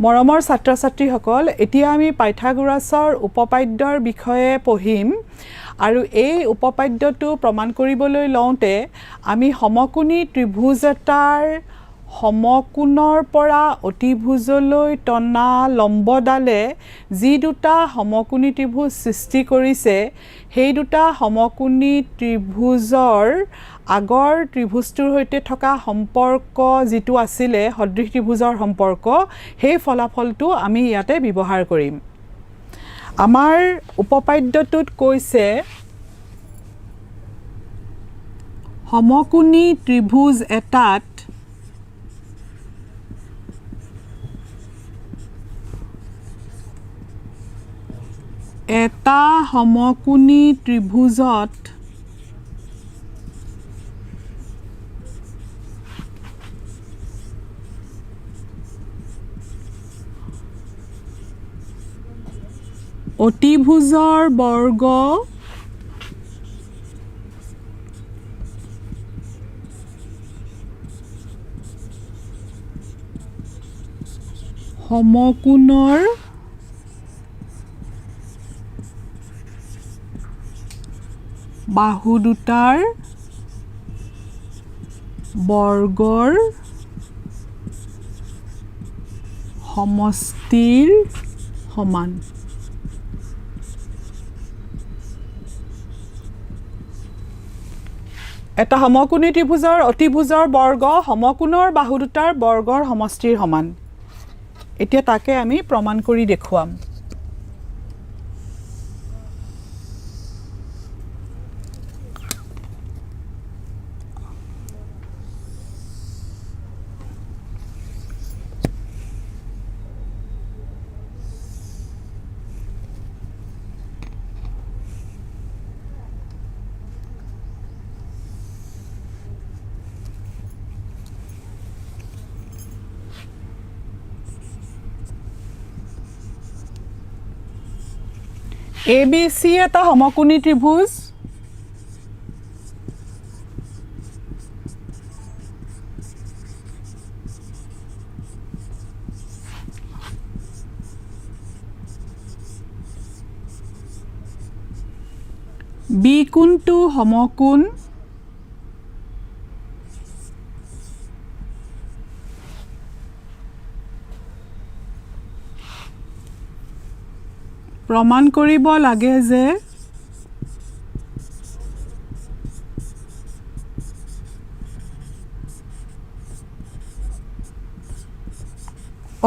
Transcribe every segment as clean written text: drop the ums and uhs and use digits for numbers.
মৰমৰ ছাত্ৰ-ছাত্ৰীসকল এতিয়া আমি পাইথাগোৰাছৰ উপপাদ্যৰ বিষয়ে পঢ়িম আৰু এই উপপাদ্যটো প্ৰমাণ কৰিবলৈ লওঁতে আমি সমকোণী ত্ৰিভুজ এটাৰ সমকোণৰ পৰা অতিভুজলৈ টনা লম্বডালে যি দুটা সমকোণী ত্ৰিভুজ সৃষ্টি কৰিছে সেই দুটা সমকোণী ত্ৰিভুজৰ আগৰ ত্ৰিভুজটোৰ সৈতে থকা সম্পৰ্ক যেটো আছিলে সদৃশ ত্ৰিভুজৰ সম্পৰ্ক সেই ফলাফলটো আমি ইয়াতে ব্যৱহাৰ কৰিম আমাৰ উপপাদ্যটোত কৈছে সমকোণী ত্ৰিভুজ এটাত এটা সমকোণী ত্ৰিভুজত অতিভুজৰ বৰ্গ সমকোণৰ বাহু দুটাৰ বৰ্গৰ সমষ্টিৰ সমান এটা সমকোণী ত্ৰিভুজৰ অতিভুজৰ বৰ্গ সমকোণৰ বাহু দুটাৰ বৰ্গৰ সমষ্টিৰ সমান এতিয়া তাকে আমি প্ৰমাণ কৰি দেখুৱাম ABC এটা সমকোণী ত্ৰিভুজ B কোণটো সমকোণ প্ৰমাণ কৰিব লাগে যে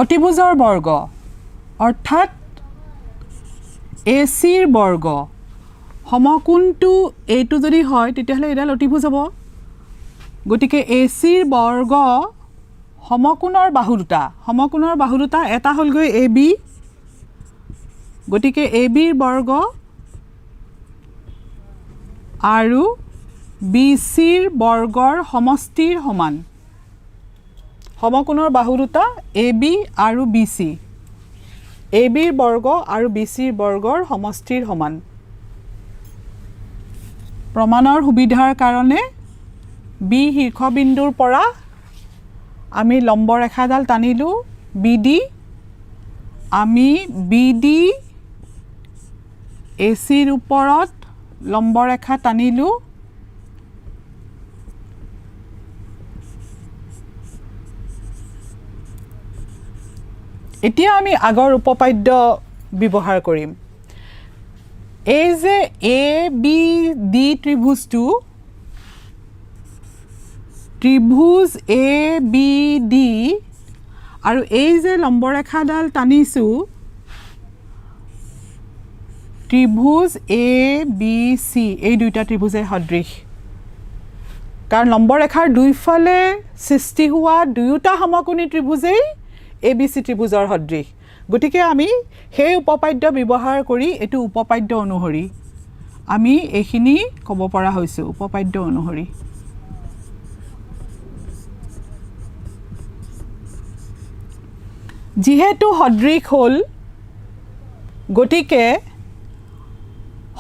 অতিভুজৰ বৰ্গ অৰ্থাৎ ACৰ বৰ্গ সমকোণটো এইটো যদি হয় তেতিয়াহলে এডাল অতিভুজ হ'ব গতিকে ACৰ বৰ্গ সমকোণৰ বাহু দুটা এটা হ'ল গৈ AB গতিকে ABৰ বৰ্গ আৰু BCৰ বৰ্গৰ সমষ্টিৰ সমান সমকোণৰ বাহু দুটা AB আৰু BC ABৰ বৰ্গ আৰু BCৰ বৰ্গৰ সমষ্টিৰ সমান প্ৰমাণৰ সুবিধাৰ কাৰণে B শীৰ্ষবিন্দুৰ পৰা আমি লম্ব ৰেখাডাল টানিলো BD আমি BD ACৰ ওপৰত লম্ব ৰেখা টানিলো এতিয়া আমি আগৰ উপপাদ্য ব্যৱহাৰ কৰিম এই যে ABD ত্ৰিভুজটো ত্ৰিভুজ ABD আৰু এই যে লম্ব ৰেখাডাল টানিছো ত্ৰিভুজ ABC এই দুইটা ত্ৰিভুজে সদৃশ কাৰণ লম্ব ৰেখাৰ দুইফালে সৃষ্টি হোৱা দুয়োটা সমকোণী ত্ৰিভুজেই ABC ত্ৰিভুজৰ সদৃশ গতিকে আমি সেই উপপাদ্য ব্যৱহাৰ কৰি এটো উপপাদ্য অনুসৰি আমি এইখিনি ক'ব পৰা হৈছো উপপাদ্য অনুসৰি যেহেতু সদৃশ হ'ল গতিকে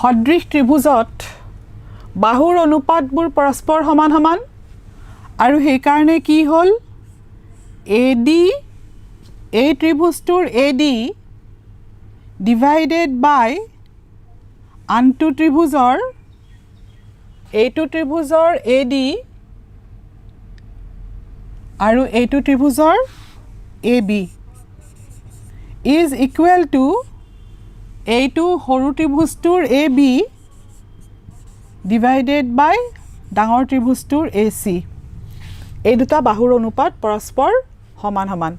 সদৃশ ত্ৰিভুজত বাহুৰ অনুপাতবোৰ পৰস্পৰ সমান সমান আৰু সেই কাৰণে কি হ'ল AD এই ত্ৰিভুজটোৰ AD ডিভাইডেড বাই আনটো ত্ৰিভুজৰ এইটো ত্ৰিভুজৰ AD আৰু এইটো ত্ৰিভুজৰ AB is equal to এইটো সৰু ত্ৰিভুজটোৰ AB divided by ডাঙৰ ত্ৰিভুজটোৰ AC এই দুটা বাহুৰ অনুপাত পৰস্পৰ সমান সমান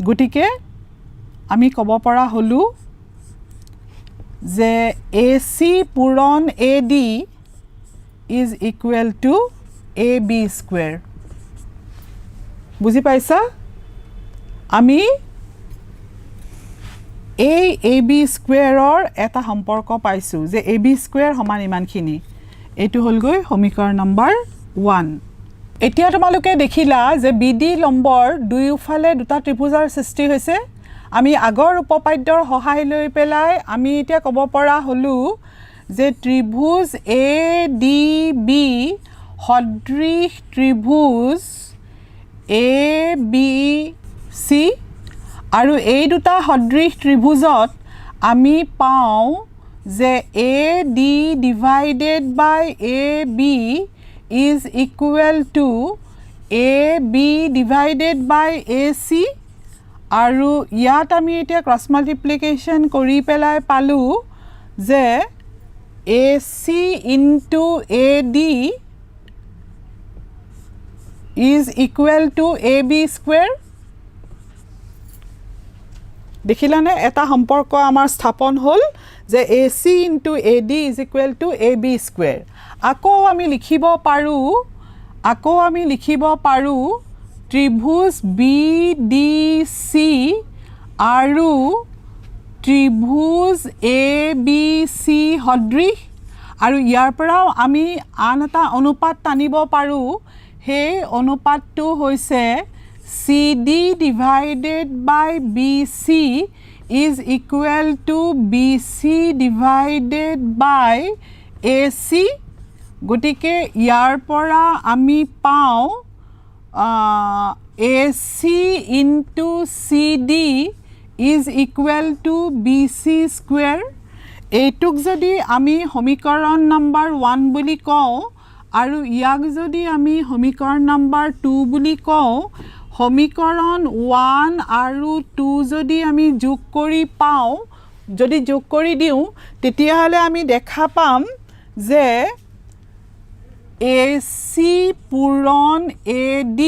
গতিকে আমি ক'ব পৰা হলো যে AC পূৰণ AD is equal to AB square বুজি পাইছা আমি এই AB স্কোয়াৰৰ এটা সম্পৰ্ক পাইছো যে AB স্কোয়াৰ সমান ইমানখিনি এটো হলগৈ সমীকৰণ নম্বৰ 1 এতিয়া তোমালোকে দেখিলা যে BD লম্বৰ দুয়োফালে দুটা ত্ৰিভুজৰ সৃষ্টি হৈছে আমি আগৰ উপপাদ্যৰ সহায় লৈ পেলাই আমি এতিয়া ক'ব পৰা হলো যে ত্ৰিভুজ ADB সদৃশ ত্ৰিভুজ ABC আৰু এই দুটা সদৃশ ত্ৰিভুজত আমি পাওঁ যে AD divided by AB is equal to AB divided by AC আৰু ইয়াত আমি এতিয়া ক্ৰছ মাল্টিপ্লিকেশ্যন কৰি পেলাই পালো যে AC into AD is equal to AB square দেখিলানে এটা সম্পৰ্ক আমাৰ স্থাপন হল যে AC into AD is equal to AB square আকৌ আমি লিখিব পাৰো ত্ৰিভুজ BDC আৰু ত্ৰিভুজ ABC সদৃশ আৰু ইয়াৰ পৰাও আমি আন এটা অনুপাত টানিব পাৰো সেই অনুপাতটো হৈছে CD divided by BC is equal to BC divided by AC গতিকে ইয়াৰ পৰা আমি পাওঁ AC into CD is equal to BC square এইটুক যদি আমি সমীকৰণ নম্বৰ 1 বুলি কওঁ আৰু ইয়াক যদি আমি সমীকৰণ নম্বৰ 2 বুলি কওঁ সমীকৰণ 1 আৰু 2 যদি আমি যোগ কৰি পাওঁ যদি যোগ কৰি দিওঁ তেতিয়া হলে আমি দেখা পাম যে AC পূৰণ AD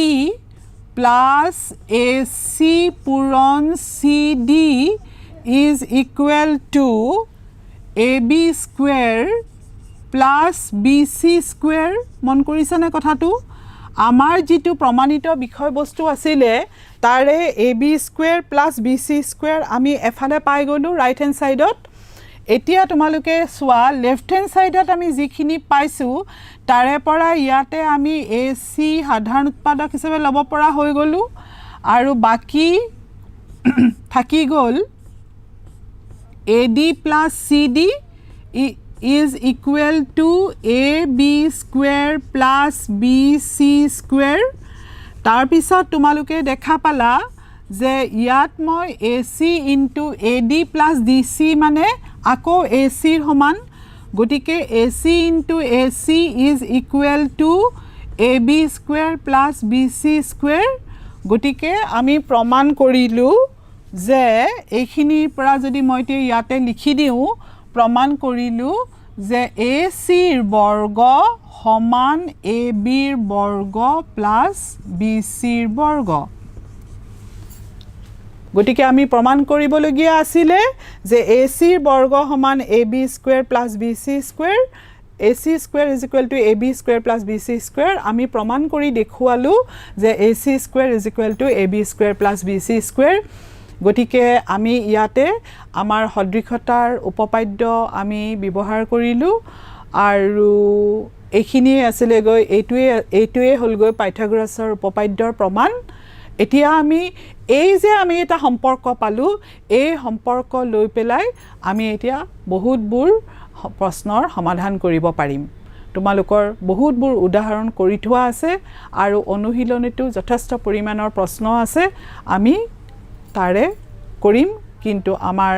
plus AC পূৰণ CD is equal to AB square plus BC square মন কৰিছানে কথাটো আমাৰ যেটো প্ৰমাণিত বিষয়বস্তু আছিলে তাৰে AB square plus BC square আমি এফালে পাই গলো ৰাইট হ্যান্ড সাইডত এতিয়া তোমালোকে সোৱা লেফট হ্যান্ড সাইডত আমি যিখিনি পাইছো তাৰে পৰা ইয়াতে আমি AC সাধাৰণ উৎপাদক হিচাপে লব পৰা হৈ গলো আৰু বাকি থাকি গল AD plus CD is equal to AB square plus BC square তাৰ পিছত তোমালোকে দেখা পালা যে ইয়াত মই AC into AD plus DC মানে আকৌ AC ৰ সমান গটিকে AC into AC is equal to AB square plus BC square গটিকে আমি প্ৰমাণ কৰিলো যে এইখিনিৰ পৰা যদি মই ইয়াতে লিখি দিও প্ৰমাণ কৰিলো যে AC ৰ বৰ্গ সমান AB ৰ বৰ্গ প্লাস BC ৰ বৰ্গ গটিকে আমি প্ৰমাণ কৰিবলগীয়া আছিল যে AC ৰ বৰ্গ সমান AB square plus BC square AC square is equal to AB square plus BC square আমি প্ৰমাণ কৰি দেখুৱালো যে AC square is equal to AB square plus BC square গটিকে আমি ইয়াতে আমাৰ সদৃশতাৰ উপপাদ্য আমি ব্যৱহাৰ কৰিলো আৰু এইখিনি আছিল গৈ এইটোৱে হল গৈ পাইথাগোৰাছৰ উপপাদ্যৰ প্ৰমাণ এতিয়া আমি এই যে আমি এটা সম্পৰ্ক পালো এই সম্পৰ্ক লৈ পেলাই আমি এতিয়া বহুতবোৰ প্ৰশ্নৰ সমাধান কৰিব পাৰিম তোমালোকৰ বহুতবোৰ উদাহৰণ কৰি থোৱা আছে আৰু অনুশীলনীটো যথেষ্ট পৰিমাণৰ প্ৰশ্ন আছে আমি তাৰে কৰিম কিন্তু আমাৰ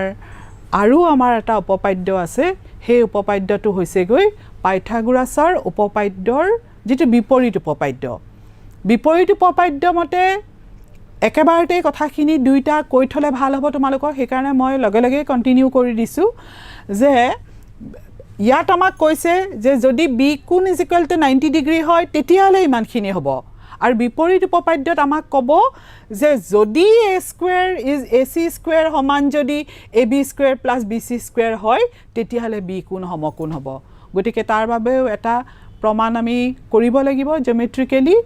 এটা উপপাদ্য আছে সেই উপপাদ্যটো হৈছে গৈ পাইথাগোৰাছৰ উপপাদ্যৰ যেটো বিপৰীত উপপাদ্য মতে একেবাৰতে কথাখিনি দুইটা কৈ থলে ভাল হ'ব তোমালোকক সেইকাৰণে মই লগে লগে কন্টিনিউ কৰি দিছো যে ইয়াত আমাক কৈছে যে যদি b কোণ = 90 ডিগ্ৰী হয় তেতিয়ালে ইমানখিনি হ'ব আৰু বিপৰীত উপপাদ্যত আমাক ক'ব যে যদি a² is ac² সমান যদি ab² + bc² হয় তেতিয়ালে b কোণ সমকোণ হ'ব গতিকে তাৰ বাবেও এটা প্ৰমাণ আমি কৰিব লাগিব জিওমেট্ৰিক্যালি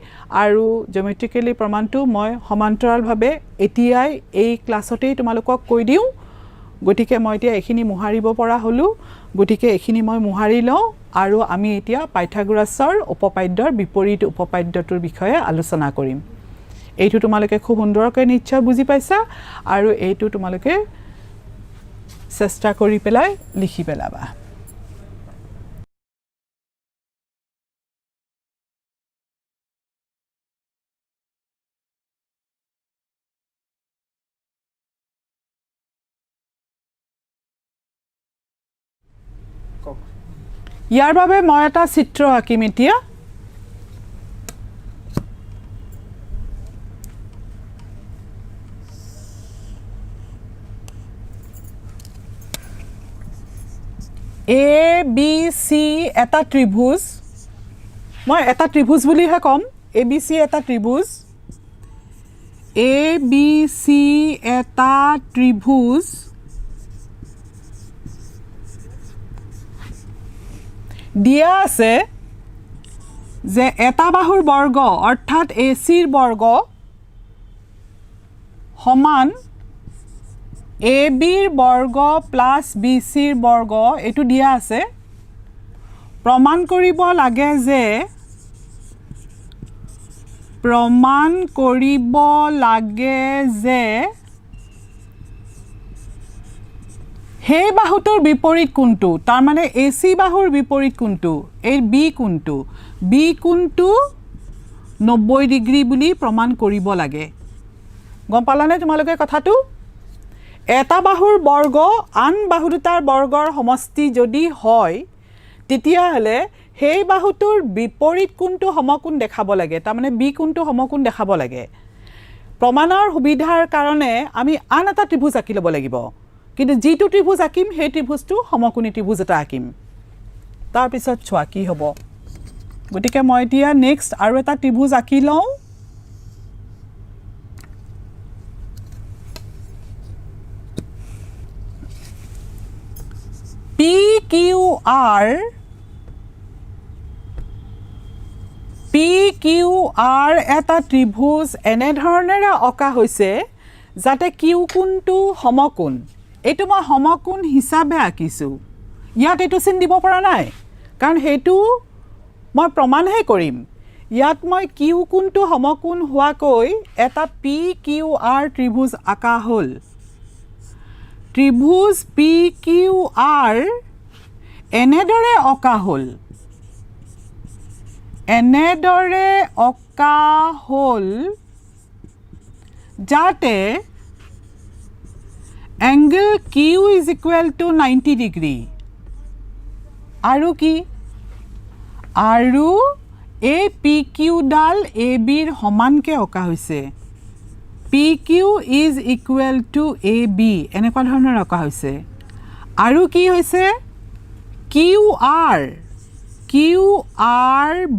আৰু জিওমেট্ৰিক্যালি প্ৰমাণটো মই সমান্তৰালভাৱে এতিয়াই এই ক্লাছতেই তোমালোকক কৈ দিও গতিকে মই এতিয়া এখিনি মুহাৰিব পৰা হলো গতিকে এখিনি মই মুহাৰি লওঁ আৰু আমি এতিয়া পাইথাগোৰাছৰ উপপাদ্যৰ বিপৰীত উপপাদ্যটোৰ বিষয়ে আলোচনা কৰিম এইটো তোমালোকে খুব সুন্দৰকৈ নিশ্চয় বুজি পাইছা আৰু এইটো তোমালোকে চেষ্টা কৰি পেলাই লিখি পেলাবা ইয়াৰ বাবে মই এটা চিত্ৰ আঁকিম এতিয়া A B C এটা ত্ৰিভুজ মই এটা ত্ৰিভুজ বুলিহে কম A B C এটা ত্ৰিভুজ A B C এটা ত্ৰিভুজ দিয়া আছে যে এটা বাহুৰ বৰ্গ অৰ্থাৎ AC ৰ বৰ্গ সমান AB ৰ বৰ্গ প্লাস BC ৰ বৰ্গ এটো দিয়া আছে প্ৰমাণ কৰিব লাগে যে সেই বাহুটোৰ বিপৰীত কোণটো তাৰ মানে AC বাহুৰ বিপৰীত কোণটো এই B কোণটো 90 ডিগ্ৰী বুলি প্ৰমাণ কৰিব লাগে গম পালানে তোমালোকে কথাটো এটা বাহুৰ বৰ্গ আন বাহু দুটাৰ বৰ্গৰ সমষ্টি যদি হয় তেতিয়া হলে সেই বাহুটোৰ বিপৰীত কোণটো সমকোণ দেখাব লাগে তাৰ মানে B কোণটো সমকোণ দেখাব লাগে প্ৰমাণৰ সুবিধাৰ কাৰণে আমি আন এটা ত্ৰিভুজ আঁকি ল'ব লাগিব কিন্তু যেটো ত্ৰিভুজ আঁকিম সেই ত্ৰিভুজটো সমকোণী ত্ৰিভুজ এটা আঁকিম তাৰ পিছত চোৱা কি হ'ব গতিকে মই এতিয়া নেক্সট আৰু এটা ত্ৰিভুজ আঁকি লওঁ PQR এটা ত্ৰিভুজ এনে ধৰণেৰে অকা হৈছে যাতে Q কোণটো সমকোণ এটো মই সমকোণ হিচাপে আঁকিছো ইয়াত এটো চিন দিব পৰা নাই কাৰণ হেতু মই প্ৰমাণহে কৰিম ইয়াত মই Q কোণটো সমকোণ হোৱাকৈ এটা PQR ত্ৰিভুজ আঁকা হ'ল ত্ৰিভুজ PQR এনেদৰে অকা হ'ল যাতে angle Q is equal to 90 degree আৰু কি আৰু এই PQ ডাল AB ৰ সমানকে অকা হৈছে PQ is equal to AB এনেকুৱা ধৰণৰ অকা হৈছে আৰু কি হৈছে QR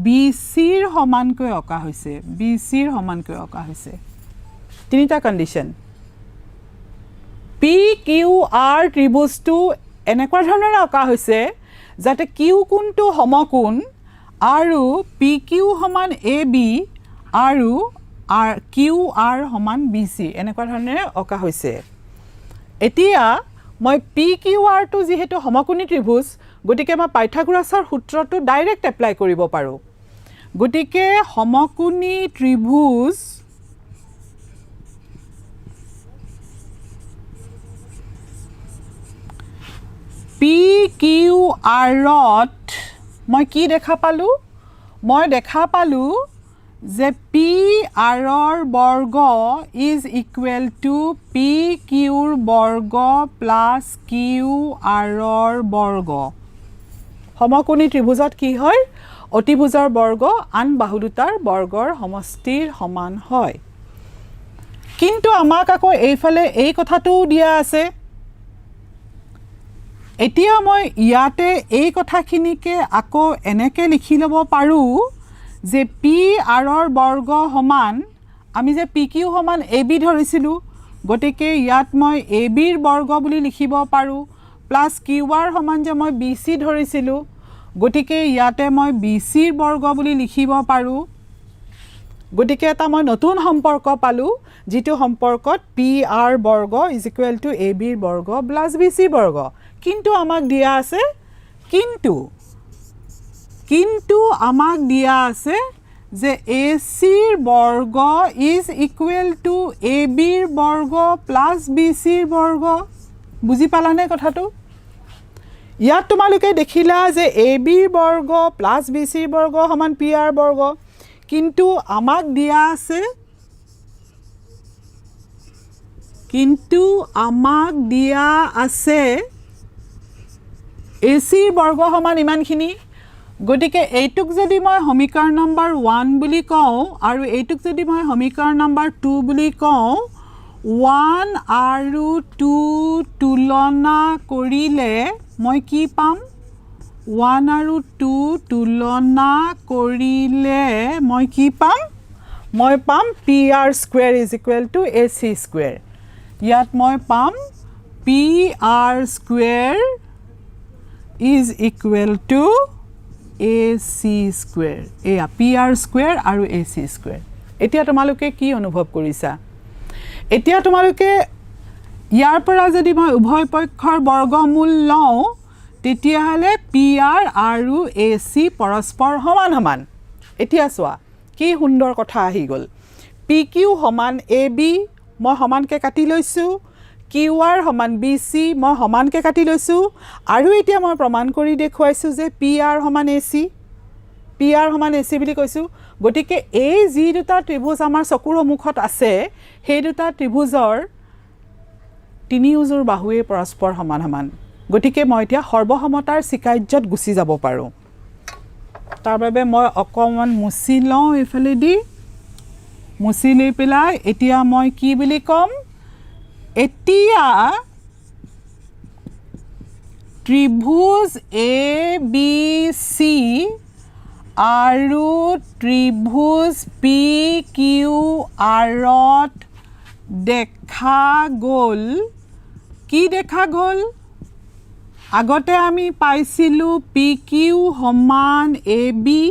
BC ৰ সমানকৈ অকা হৈছে তিনিটা কন্ডিশন PQR ত্ৰিভুজটো এনেকুৱা ধৰণৰ অকা হৈছে যাতে Q কোণটো সমকোণ আৰু PQ সমান AB আৰু QR সমান BC এনেকুৱা ধৰণেৰে অকা হৈছে এতিয়া মই PQR টো যেহেতু সমকোণী ত্ৰিভুজ গতিকে মই পাইথাগোৰাছৰ সূত্ৰটো ডাইৰেক্ট এপ্লাই কৰিব পাৰো গতিকে সমকোণী ত্ৰিভুজ PQR ত মই কি দেখা পালো যে পি আৰৰ বৰ্গ ইজ ইকুৱেল টু পি কিউৰ বৰ্গ প্লাছ কিউ আৰৰ বৰ্গ সমকোণী ত্ৰিভুজত কি হয় অতিভুজৰ বৰ্গ আন বাহু দুটাৰ বৰ্গৰ সমষ্টিৰ সমান হয় কিন্তু আমাক আকৌ এইফালে এই কথাটোও দিয়া আছে এতিয়া মই ইয়াতে এই কথাখিনিকে আকৌ এনেকৈ লিখি ল'ব পাৰোঁ যে পি আৰৰ বৰ্গ সমান আমি যে পি কিউ সমান এ বি ধৰিছিলোঁ গতিকে ইয়াত মই এ বিৰ বৰ্গ বুলি লিখিব পাৰোঁ প্লাছ কিউ আৰ সমান যে মই বি চি ধৰিছিলোঁ গতিকে ইয়াতে মই বি চিৰ বৰ্গ বুলি লিখিব পাৰোঁ গতিকে এটা মই নতুন সম্পৰ্ক পালোঁ যিটো সম্পৰ্কত পি আৰ বৰ্গ ইজ ইকুৱেল টু এ বিৰ বৰ্গ প্লাছ বি চিৰ বৰ্গ কিন্তু আমাক দিয়া আছে কিন্তু আমাক দিয়া আছে যে এ চিৰ বৰ্গ ইজ ইকুৱেল টু এ বিৰ বৰ্গ প্লাছ বি চিৰ বৰ্গ বুজি পালানে কথাটো ইয়াত তোমালোকে দেখিলা যে এ বিৰ বৰ্গ প্লাছ বি চিৰ বৰ্গ সমান পি আৰ বৰ্গ কিন্তু আমাক দিয়া আছে এ চিৰ বৰ্গ সমান ইমানখিনি গতিকে এইটোক যদি মই সমীকৰণ নম্বৰ 1 বুলি কওঁ আৰু এইটোক যদি মই সমীকৰণ নম্বৰ 2 বুলি কওঁ 1 আৰু 2 তুলনা কৰিলে মই কি পাম 1 আৰু 2 তুলনা কৰিলে মই কি পাম মই পাম P R square is equal two A C square ইয়াত মই পাম P R square is equal two A C square এয়া পি আৰ স্কুৱেৰ আৰু এ চি স্কুৱেৰ এতিয়া তোমালোকে কি অনুভৱ কৰিছা এতিয়া তোমালোকে ইয়াৰ পৰা যদি মই উভয় পক্ষৰ বৰ্গমূল লওঁ তেতিয়াহ'লে পি আৰ আৰু এ চি পৰস্পৰ সমান সমান এতিয়া চোৱা কি সুন্দৰ কথা আহি গ'ল পি কিউ সমান এ বি মই সমানকৈ কাটি লৈছোঁ কিউ আৰ সমান বি চি মই সমানকৈ কাটি লৈছোঁ আৰু এতিয়া মই প্ৰমাণ কৰি দেখুৱাইছোঁ যে পি আৰ সমান এ চি বুলি কৈছোঁ গতিকে এই যি দুটা ত্ৰিভুজ আমাৰ চকুৰ সন্মুখত আছে সেই দুটা ত্ৰিভুজৰ তিনিওযোৰ বাহুৱে পৰস্পৰ সমান সমান গতিকে মই এতিয়া সৰ্বসমতাৰ চিকাৰ্যত গুচি যাব পাৰোঁ তাৰ বাবে মই অকণমান মুচি লওঁ এইফালেদি মুচি লৈ পেলাই এতিয়া মই কি বুলি ক'ম এতিয়া ত্ৰিভুজ এ বি চি আৰু ত্ৰিভুজ পি কিউ আৰত দেখা গ'ল কি দেখা গ'ল আগতে আমি পাইছিলোঁ পি কিউ সমান এ বি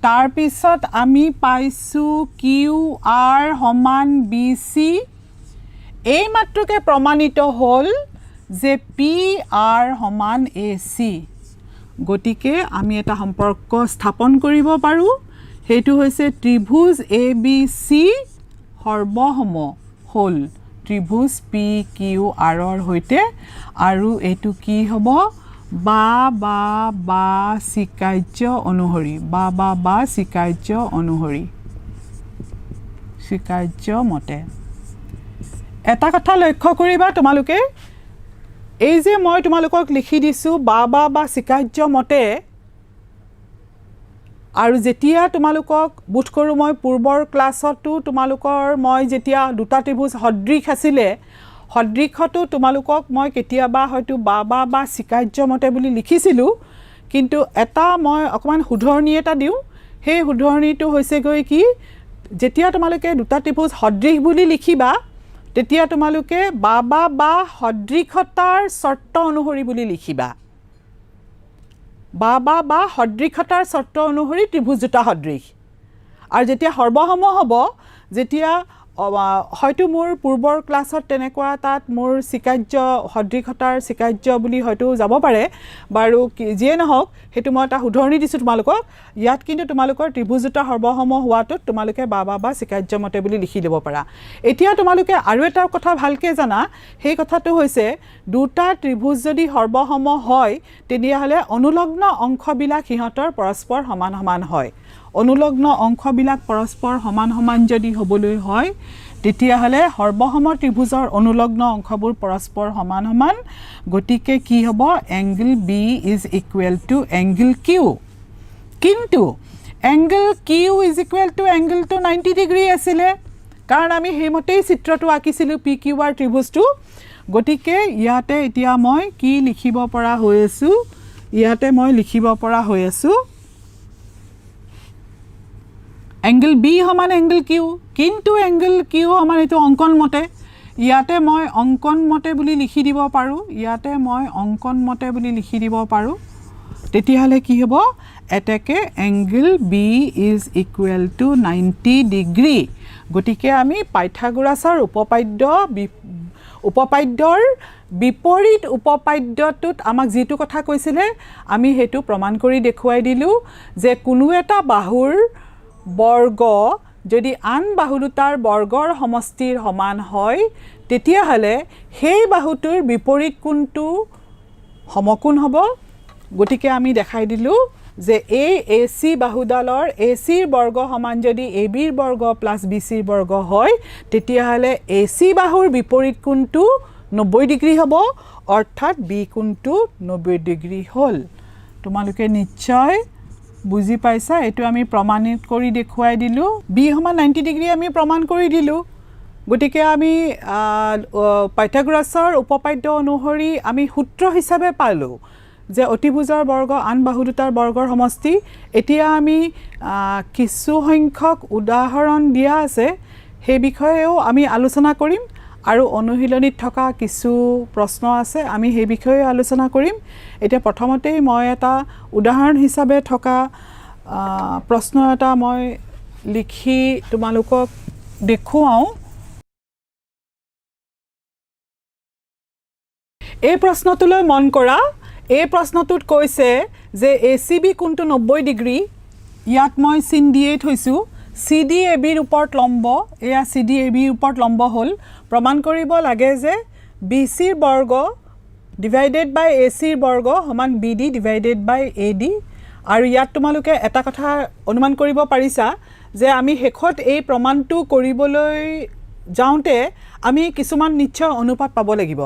তাৰপিছত আমি পাইছোঁ কিউ আৰ সমান বি চি এই মাত্ৰকে প্ৰমাণিত হ'ল যে পি আৰ সমান এ চি গতিকে আমি এটা সম্পৰ্ক স্থাপন কৰিব পাৰোঁ সেইটো হৈছে ত্ৰিভুজ এ বি চি সৰ্বসম হ'ল ত্ৰিভুজ পি কিউ আৰৰ সৈতে আৰু এইটো কি হ'ব বা চিকাৰ্য অনুসৰি চিকাৰ্য মতে এটা কথা লক্ষ্য কৰিবা তোমালোকে এই যে মই তোমালোকক লিখি দিছোঁ বা চিকাৰ্য মতে আৰু যেতিয়া তোমালোকক বোধ কৰোঁ মই পূৰ্বৰ ক্লাছতো তোমালোকৰ মই যেতিয়া দুটা ত্ৰিভুজ সদৃশ আছিলে সদৃশতো তোমালোকক মই কেতিয়াবা হয়তো বা চিকাৰ্য মতে বুলি লিখিছিলোঁ কিন্তু এটা মই অকণমান শুধৰণি এটা দিওঁ সেই শুধৰণিটো হৈছেগৈ কি যেতিয়া তোমালোকে দুটা ত্ৰিভুজ সদৃশ বুলি লিখিবা তেতিয়া তোমালোকে বা সদৃশতাৰ চৰ্ত অনুসৰি বুলি লিখিবা বা সদৃশতাৰ চৰ্ত অনুসৰি ত্ৰিভুজ দুটা সদৃশ আৰু যেতিয়া সৰ্বসম হ'ব যেতিয়া হয়তো মোৰ পূৰ্বৰ ক্লাছত তেনেকুৱা তাত মোৰ চিকাৰ্য সদৃশতাৰ চিকাৰ্য বুলি হয়তো যাব পাৰে বাৰু যিয়ে নহওক সেইটো মই এটা শুধৰণি দিছোঁ তোমালোকক ইয়াত কিন্তু তোমালোকৰ ত্ৰিভুজ দুটা সৰ্বসম হোৱাটোত তোমালোকে বা চিকাৰ্য মতে বুলি লিখি ল'ব পাৰা এতিয়া তোমালোকে আৰু এটা কথা ভালকৈ জানা সেই কথাটো হৈছে দুটা ত্ৰিভুজ যদি সৰ্বসম হয় তেতিয়াহ'লে অনুলগ্ন অংশবিলাক সিহঁতৰ পৰস্পৰ সমান সমান হয় অনুলগ্ন অংশবিলাক পৰস্পৰ সমান সমান যদি হ'বলৈ হয় তেতিয়াহ'লে সৰ্বসম ত্ৰিভুজৰ অনুলগ্ন অংশবোৰ পৰস্পৰ সমান সমান গতিকে কি হ'ব angle B is equal to angle Q কিন্তু angle Q is equal to এংগলটো 90 ডিগ্ৰী আছিলে কাৰণ আমি সেইমতেই চিত্ৰটো আঁকিছিলোঁ পি কিউ আৰ ত্ৰিভুজটো গতিকে ইয়াতে এতিয়া মই কি লিখিব পৰা হৈ আছো ইয়াতে মই লিখিব পৰা হৈ আছো এংগল বি সমান এংগল কিউ কিন্তু এংগল কিউ সমান এইটো অংকন মতে ইয়াতে মই অংকন মতে বুলি লিখি দিব পাৰোঁ ইয়াতে মই অংকন মতে বুলি লিখি দিব পাৰোঁ তেতিয়াহ'লে কি হ'ব এটাকে angle B is equal to 90 degree গতিকে আমি পাইথাগোৰাছৰ উপপাদ্যৰ বিপৰীত উপপাদ্যটোত আমাক যিটো কথা কৈছিলে আমি হেতু প্ৰমাণ কৰি দেখুৱাই দিলোঁ যে কোনো এটা বাহুৰ বৰ্গ যদি আন বাহু দুটাৰ বৰ্গৰ সমষ্টিৰ সমান হয় তেতিয়াহ'লে সেই বাহুটোৰ বিপৰীত কোণটো সমকোণ হ'ব গতিকে আমি দেখাই দিলোঁ যে এই AC বাহুডালৰ ACৰ বৰ্গ সমান যদি AB ৰ বৰ্গ প্লাছ BCৰ বৰ্গ হয় তেতিয়াহ'লে AC বাহুৰ বিপৰীত কোণটো 90 ডিগ্ৰী হ'ব অৰ্থাৎ B কোণটো 90 ডিগ্ৰী হ'ল তোমালোকে নিশ্চয় বুজি পাইছা এটো আমি প্ৰমাণিত কৰি দেখুৱাই দিলোঁ B সমান 90 ডিগ্ৰী আমি প্ৰমাণ কৰি দিলোঁ গতিকে আমি পাইথাগোৰাছৰ উপপাদ্য অনুসৰি আমি সূত্ৰ হিচাপে পালোঁ যে অতিভুজৰ বৰ্গ আন বাহু দুটাৰ বৰ্গৰ সমষ্টি এতিয়া আমি কিছু সংখ্যক উদাহৰণ দিয়া আছে সেই বিষয়েও আমি আলোচনা কৰিম আৰু অনুশীলনীত থকা কিছু প্ৰশ্ন আছে আমি সেই বিষয়ে আলোচনা কৰিম এতিয়া প্ৰথমতেই মই এটা উদাহৰণ হিচাপে থকা প্ৰশ্ন এটা মই লিখি তোমালোকক দেখুৱাওঁ এই প্ৰশ্নটোলৈ মন কৰা এই প্ৰশ্নটোত কৈছে যে ACB কোণটো 90 ডিগ্ৰী ইয়াত মই চিন দিয়ে থৈছোঁ CDAB ৰ ওপৰত লম্ব এয়া CDAB ৰ ওপৰত লম্ব হ'ল প্ৰমাণ কৰিব লাগে যে BC ৰ বৰ্গ ডিভাইডেড বাই AC ৰ বৰ্গ সমান BD ডিভাইডেড বাই AD আৰু ইয়াত তোমালোকে এটা কথা অনুমান কৰিব পাৰিছা যে আমি শেষত এই প্ৰমাণটো কৰিবলৈ যাওঁতে আমি কিছুমান নিশ্চয় অনুপাত পাব লাগিব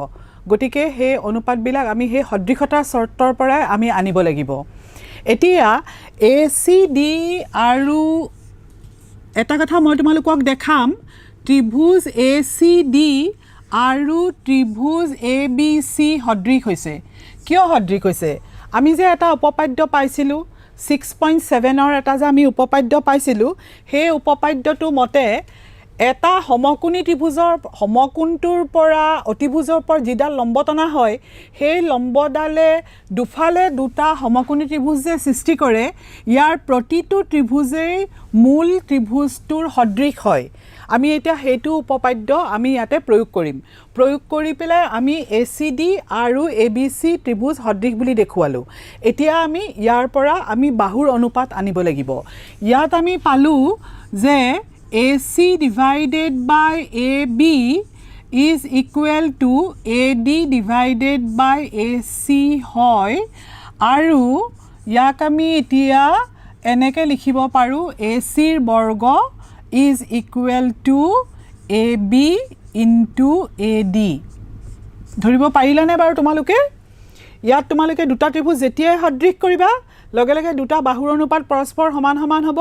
গতিকে হে অনুপাতবিলাক আমি হে সদৃশতাৰ চৰ্তৰ পৰাই আমি আনিব লাগিব এতিয়া ACD আৰু এটা কথা মই তোমালোকক দেখাম ত্ৰিভুজ ACD আৰু ত্ৰিভুজ ABC সদৃশ হৈছে কিয় সদৃশ হৈছে আমি যে এটা উপপাদ্য পাইছিলোঁ 6.7 এটা যে আমি উপপাদ্য পাইছিলোঁ সেই উপপাদ্যটো মতে এটা সমকোণী ত্ৰিভুজৰ সমকোণটোৰ পৰা অতিভুজৰ পৰা যিডাল লম্ব টনা হয় সেই লম্বডালে দুফালে দুটা সমকোণী ত্ৰিভুজ যে সৃষ্টি কৰে ইয়াৰ প্ৰতিটো ত্ৰিভুজেই মূল ত্ৰিভুজটোৰ সদৃশ হয় আমি এটা হেতু উপপাদ্য আমি ইয়াতে প্ৰয়োগ কৰি পেলাই আমি ACD আৰু ABC ত্ৰিভুজ সদৃশ বুলি দেখুৱালোঁ এতিয়া আমি ইয়াৰ পৰা আমি বাহুৰ অনুপাত আনিব লাগিব ইয়াত আমি পালোঁ যে AC divided by AB is equal to AD divided by AC হয় আৰু ইয়াক আমি এতিয়া এনেকৈ লিখিব পাৰোঁ AC ৰ বৰ্গ is equal to AB into AD ধৰিব পাৰিলানে বাৰু তোমালোকে ইয়াত তোমালোকে দুটা ত্ৰিভুজ যেতিয়াই সদৃশ কৰিবা লগে লগে দুটা বাহুৰ অনুপাত পৰস্পৰ সমান সমান হ'ব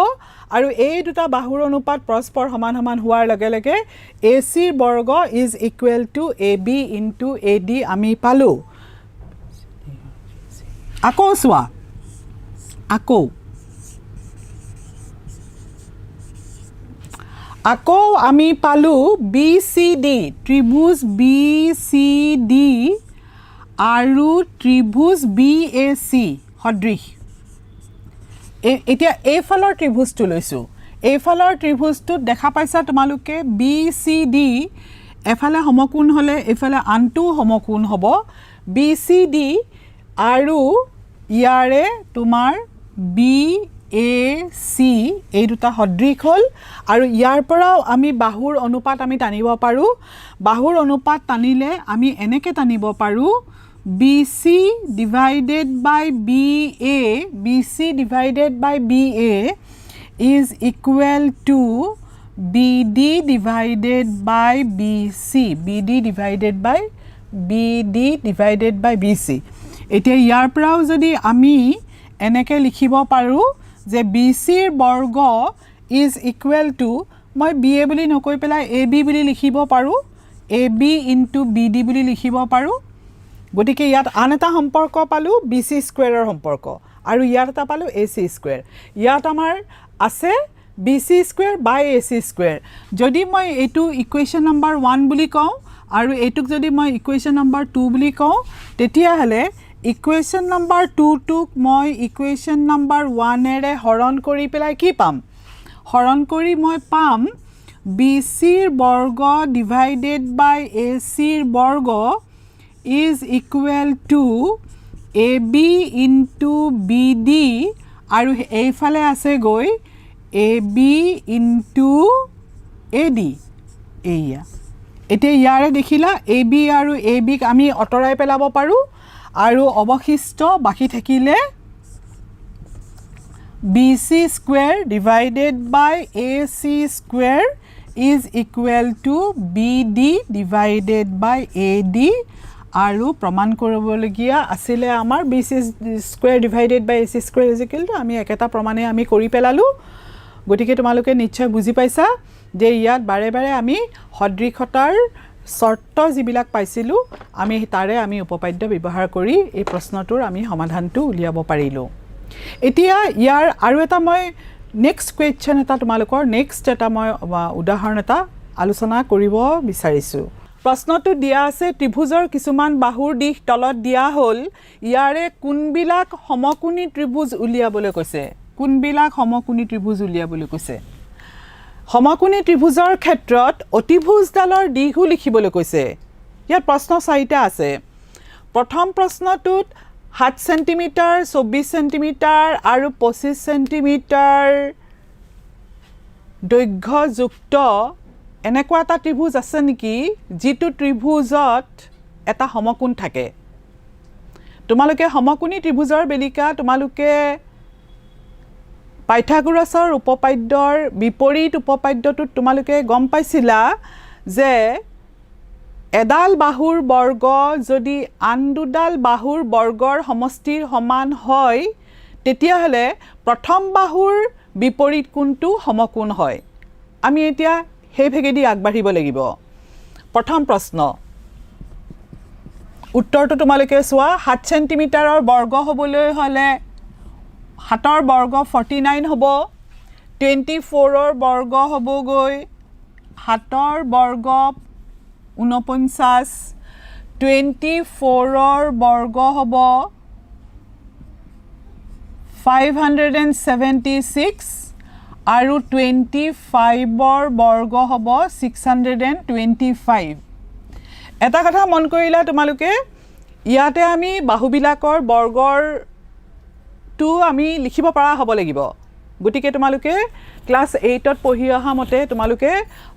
আৰু এই দুটা বাহুৰ অনুপাত পৰস্পৰ সমান সমান হোৱাৰ লগে লগে AC ৰ বৰ্গ is equal two AB into AD আমি পালোঁ আকৌ চোৱা আকৌ আমি পালোঁ BCD ত্ৰিভুজ BCD আৰু ত্ৰিভুজ BAC সদৃশ এতিয়া এইফালৰ ত্ৰিভুজটো লৈছোঁ এইফালৰ ত্ৰিভুজটোত দেখা পাইছা তোমালোকে BCD এফালে সমকোণ হ'লে এইফালে আনটো সমকোণ হ'ব BCD আৰু ইয়াৰে তোমাৰ BAC এই দুটা সদৃশ হ'ল আৰু ইয়াৰ পৰাও আমি বাহুৰ অনুপাত আমি টানিব পাৰোঁ বাহুৰ অনুপাত টানিলে আমি এনেকৈ টানিব পাৰোঁ BC divided by BA is equal to BD divided by BC. BD divided by BC. এতিয়া ইয়াৰ পৰাও যদি আমি এনেকে লিখিব পাৰো যে BC ৰ বৰ্গ is equal to মই BA বুলি নকৈ পেলাই AB বুলি লিখিব পাৰো AB into BD বুলি লিখিব পাৰো গতিকে ইয়াত আন এটা সম্পৰ্ক পালো BC স্কয়াৰৰ সম্পৰ্ক আৰু ইয়াত এটা পালো AC স্কয়াৰ ইয়াত আমাৰ আছে BC square by AC square যদি মই এটো ইকুৱেচন নম্বৰ 1 বুলি কওঁ আৰু এটুক যদি মই ইকুৱেচন নম্বৰ 2 বুলি কওঁ তেতিয়া হলে ইকুৱেচন নম্বৰ 2 টুক মই ইকুৱেচন নম্বৰ 1 এৰে হৰণ কৰি পেলাই কি পাম হৰণ কৰি মই পাম BC ৰ বৰ্গ divided by AC ৰ বৰ্গ is equal to AB into BD আৰু এইফালে আছে গৈ AB into AD এইয়া এতিয়া ইয়াৰে দেখিলা AB আৰু AB ক আমি অতৰাই পেলাব পাৰো আৰু অবশিষ্ট বাকি থাকিলে BC square divided by AC square is equal to BD divided by AD আৰু প্ৰমাণ কৰিবলগীয়া আছিল আমাৰ BC square divided by AC square is equal to আমি একটা প্ৰমাণে আমি কৰি পেলালো গতিকে তোমালোকে নিশ্চয় বুজি পাইছা যে ইয়াত বাৰে বাৰে আমি সদৃশতাৰ শৰ্ত যিবিলাক পাইছিলো আমি তাৰে আমি উপপাদ্য ব্যৱহাৰ কৰি এই প্ৰশ্নটোৰ আমি সমাধানটো উলিয়াব পাৰিলো এতিয়া ইয়াৰ আৰু এটা মই নেক্সট কোৱেশ্চন এটা তোমালোকৰ নেক্সট এটা মই উদাহৰণ এটা আলোচনা কৰিব বিচাৰিছো প্ৰশ্নটো দিয়া আছে ত্ৰিভুজৰ কিছুমান বাহুৰ দিশ তলত দিয়া হল ইয়াৰে কোনবিলাক সমকোণী ত্ৰিভুজ উলিয়াবলৈ কৈছে কোনবিলাক সমকোণী ত্ৰিভুজ উলিয়াবলৈ কৈছে সমকোণী ত্ৰিভুজৰ ক্ষেত্ৰত অতিভুজডালৰ দিশও লিখিবলৈ কৈছে ইয়াৰ প্ৰশ্ন চাৰিটা আছে প্ৰথম প্ৰশ্নটোত 7 সেন্টিমিটাৰ 24 সেন্টিমিটাৰ আৰু 25 সেন্টিমিটাৰ দৈৰ্ঘ্যযুক্ত এনেকুৱা এটা ত্ৰিভুজ আছে নেকি যিটো ত্ৰিভুজত এটা সমকোণ থাকে তোমালোকে সমকোণী ত্ৰিভুজৰ বেলিকা তোমালোকে পাইথাগোৰাছৰ উপপাদ্যৰ বিপৰীত উপপাদ্যটোত তোমালোকে গম পাইছিলা যে এডাল বাহুৰ বৰ্গ যদি আন দুডাল বাহুৰ বৰ্গৰ সমষ্টিৰ সমান হয় তেতিয়া হলে প্ৰথম বাহুৰ বিপৰীত কোণটো সমকোণ হয় আমি এতিয়া সেই ভেগেদি আগবাঢ়িব লাগিব প্ৰথম প্ৰশ্ন উত্তৰটো তোমালোকে চোৱা 7 সেন্টিমিটাৰৰ বৰ্গ হ'বলৈ হলে 7 ৰ বৰ্গ 49 হ'ব 24 ৰ বৰ্গ হ'বগৈ 7 ৰ বৰ্গ 49 24 ৰ বৰ্গ হ'ব 576 আৰু 25 ৰ বৰ্গ হ'ব 625 এটা কথা মন কৰিলা তোমালোকে ইয়াতে আমি বাহুবিলাকৰ বৰ্গৰ টু আমি লিখিব পৰা হ'ব লাগিব গতিকে তোমালোকে ক্লাস 8 ত পঢ়ি অহা মতে তোমালোকে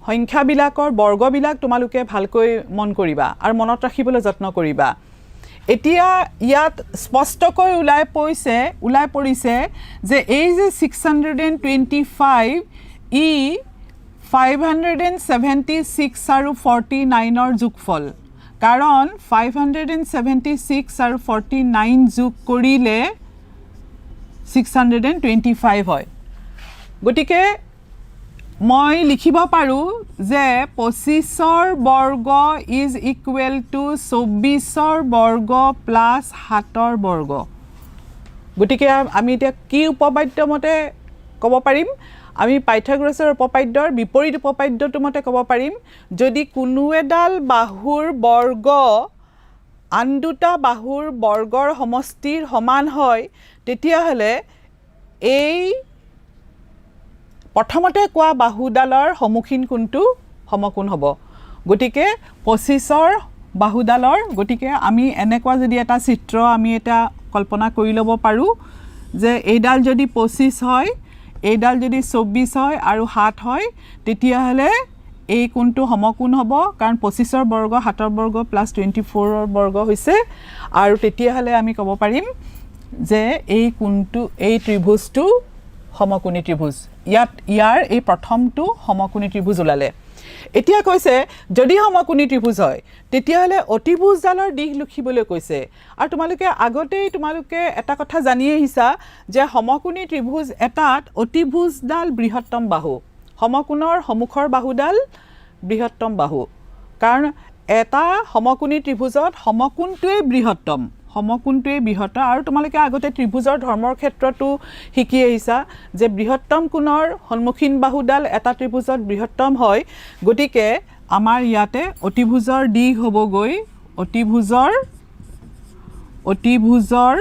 সংখ্যাবিলাকৰ বৰ্গবিলাক তোমালোকে ভালকৈ মন কৰিবা আৰু মনত ৰাখিবলৈ যত্ন কৰিবা এতিয়া ইয়াত স্পষ্টকৈ উলাই পৰিছে যে এই যে 625 ই 576 আৰু 49 ৰ যোগফল কাৰণ 576 আৰু 49 যোগ কৰিলে 625 হয় গতিকে মই লিখিব পাৰো যে 25 ৰ বৰ্গ is equal to 24 ৰ বৰ্গ plus 7 ৰ বৰ্গ গতিকে আমি এতিয়া কি উপপাদ্য মতে ক'ব পাৰিম আমি পাইথাগোৰাছৰ উপপাদ্যৰ বিপৰীত উপপাদ্যটো মতে ক'ব পাৰিম যদি কোনো এডাল বাহুৰ বৰ্গ আন দুটা বাহুৰ বৰ্গৰ সমষ্টিৰ সমান হয় তেতিয়া হলে এই প্ৰথমতে কোৱা বাহুডালৰ সমুখীন কোণটো সমকোণ হ'ব গতিকে 25 ৰ বাহুডালৰ গতিকে আমি এনেকুৱা যদি এটা চিত্ৰ আমি এটা কল্পনা কৰি ল'ব পাৰো যে এইডাল যদি 25 হয় এইডাল যদি 24 হয় আৰু 7 হয় তেতিয়া হলে এই কোণটো সমকোণ হ'ব কাৰণ 25 ৰ বৰ্গ 7 ৰ বৰ্গ প্লাস 24 ৰ বৰ্গ হৈছে আৰু তেতিয়া হলে আমি ক'ব পাৰিম যে এই কোণটো এই ত্ৰিভুজটো সমকোণী ত্ৰিভুজ ইয়াৰ এই প্ৰথমটো সমকোণী ত্ৰিভুজ ওলালে এতিয়া কৈছে যদি সমকোণী ত্ৰিভুজ হয় তেতিয়াহলে অতিভুজডালৰ দিশ লিখিবলৈ কৈছে আৰু তোমালোকে এটা কথা জানি আহিছা যে সমকোণী ত্ৰিভুজ এটাত অতিভুজডাল বৃহত্তম বাহু সমকোণৰ সমুখৰ বাহুডাল বৃহত্তম বাহু কাৰণ এটা সমকোণী ত্ৰিভুজত সমকোণটোৱে বৃহত্তম আৰু তোমালোকে আগতে ত্ৰিভুজৰ ধৰ্মৰ ক্ষেত্ৰটো শিকি আহিছা যে বৃহত্তম কোণৰ সন্মুখীন বাহুডাল এটা ত্ৰিভুজত বৃহত্তম হয় গতিকে আমাৰ ইয়াতে অতিভুজৰ দিশ হ'বগৈ অতিভুজৰ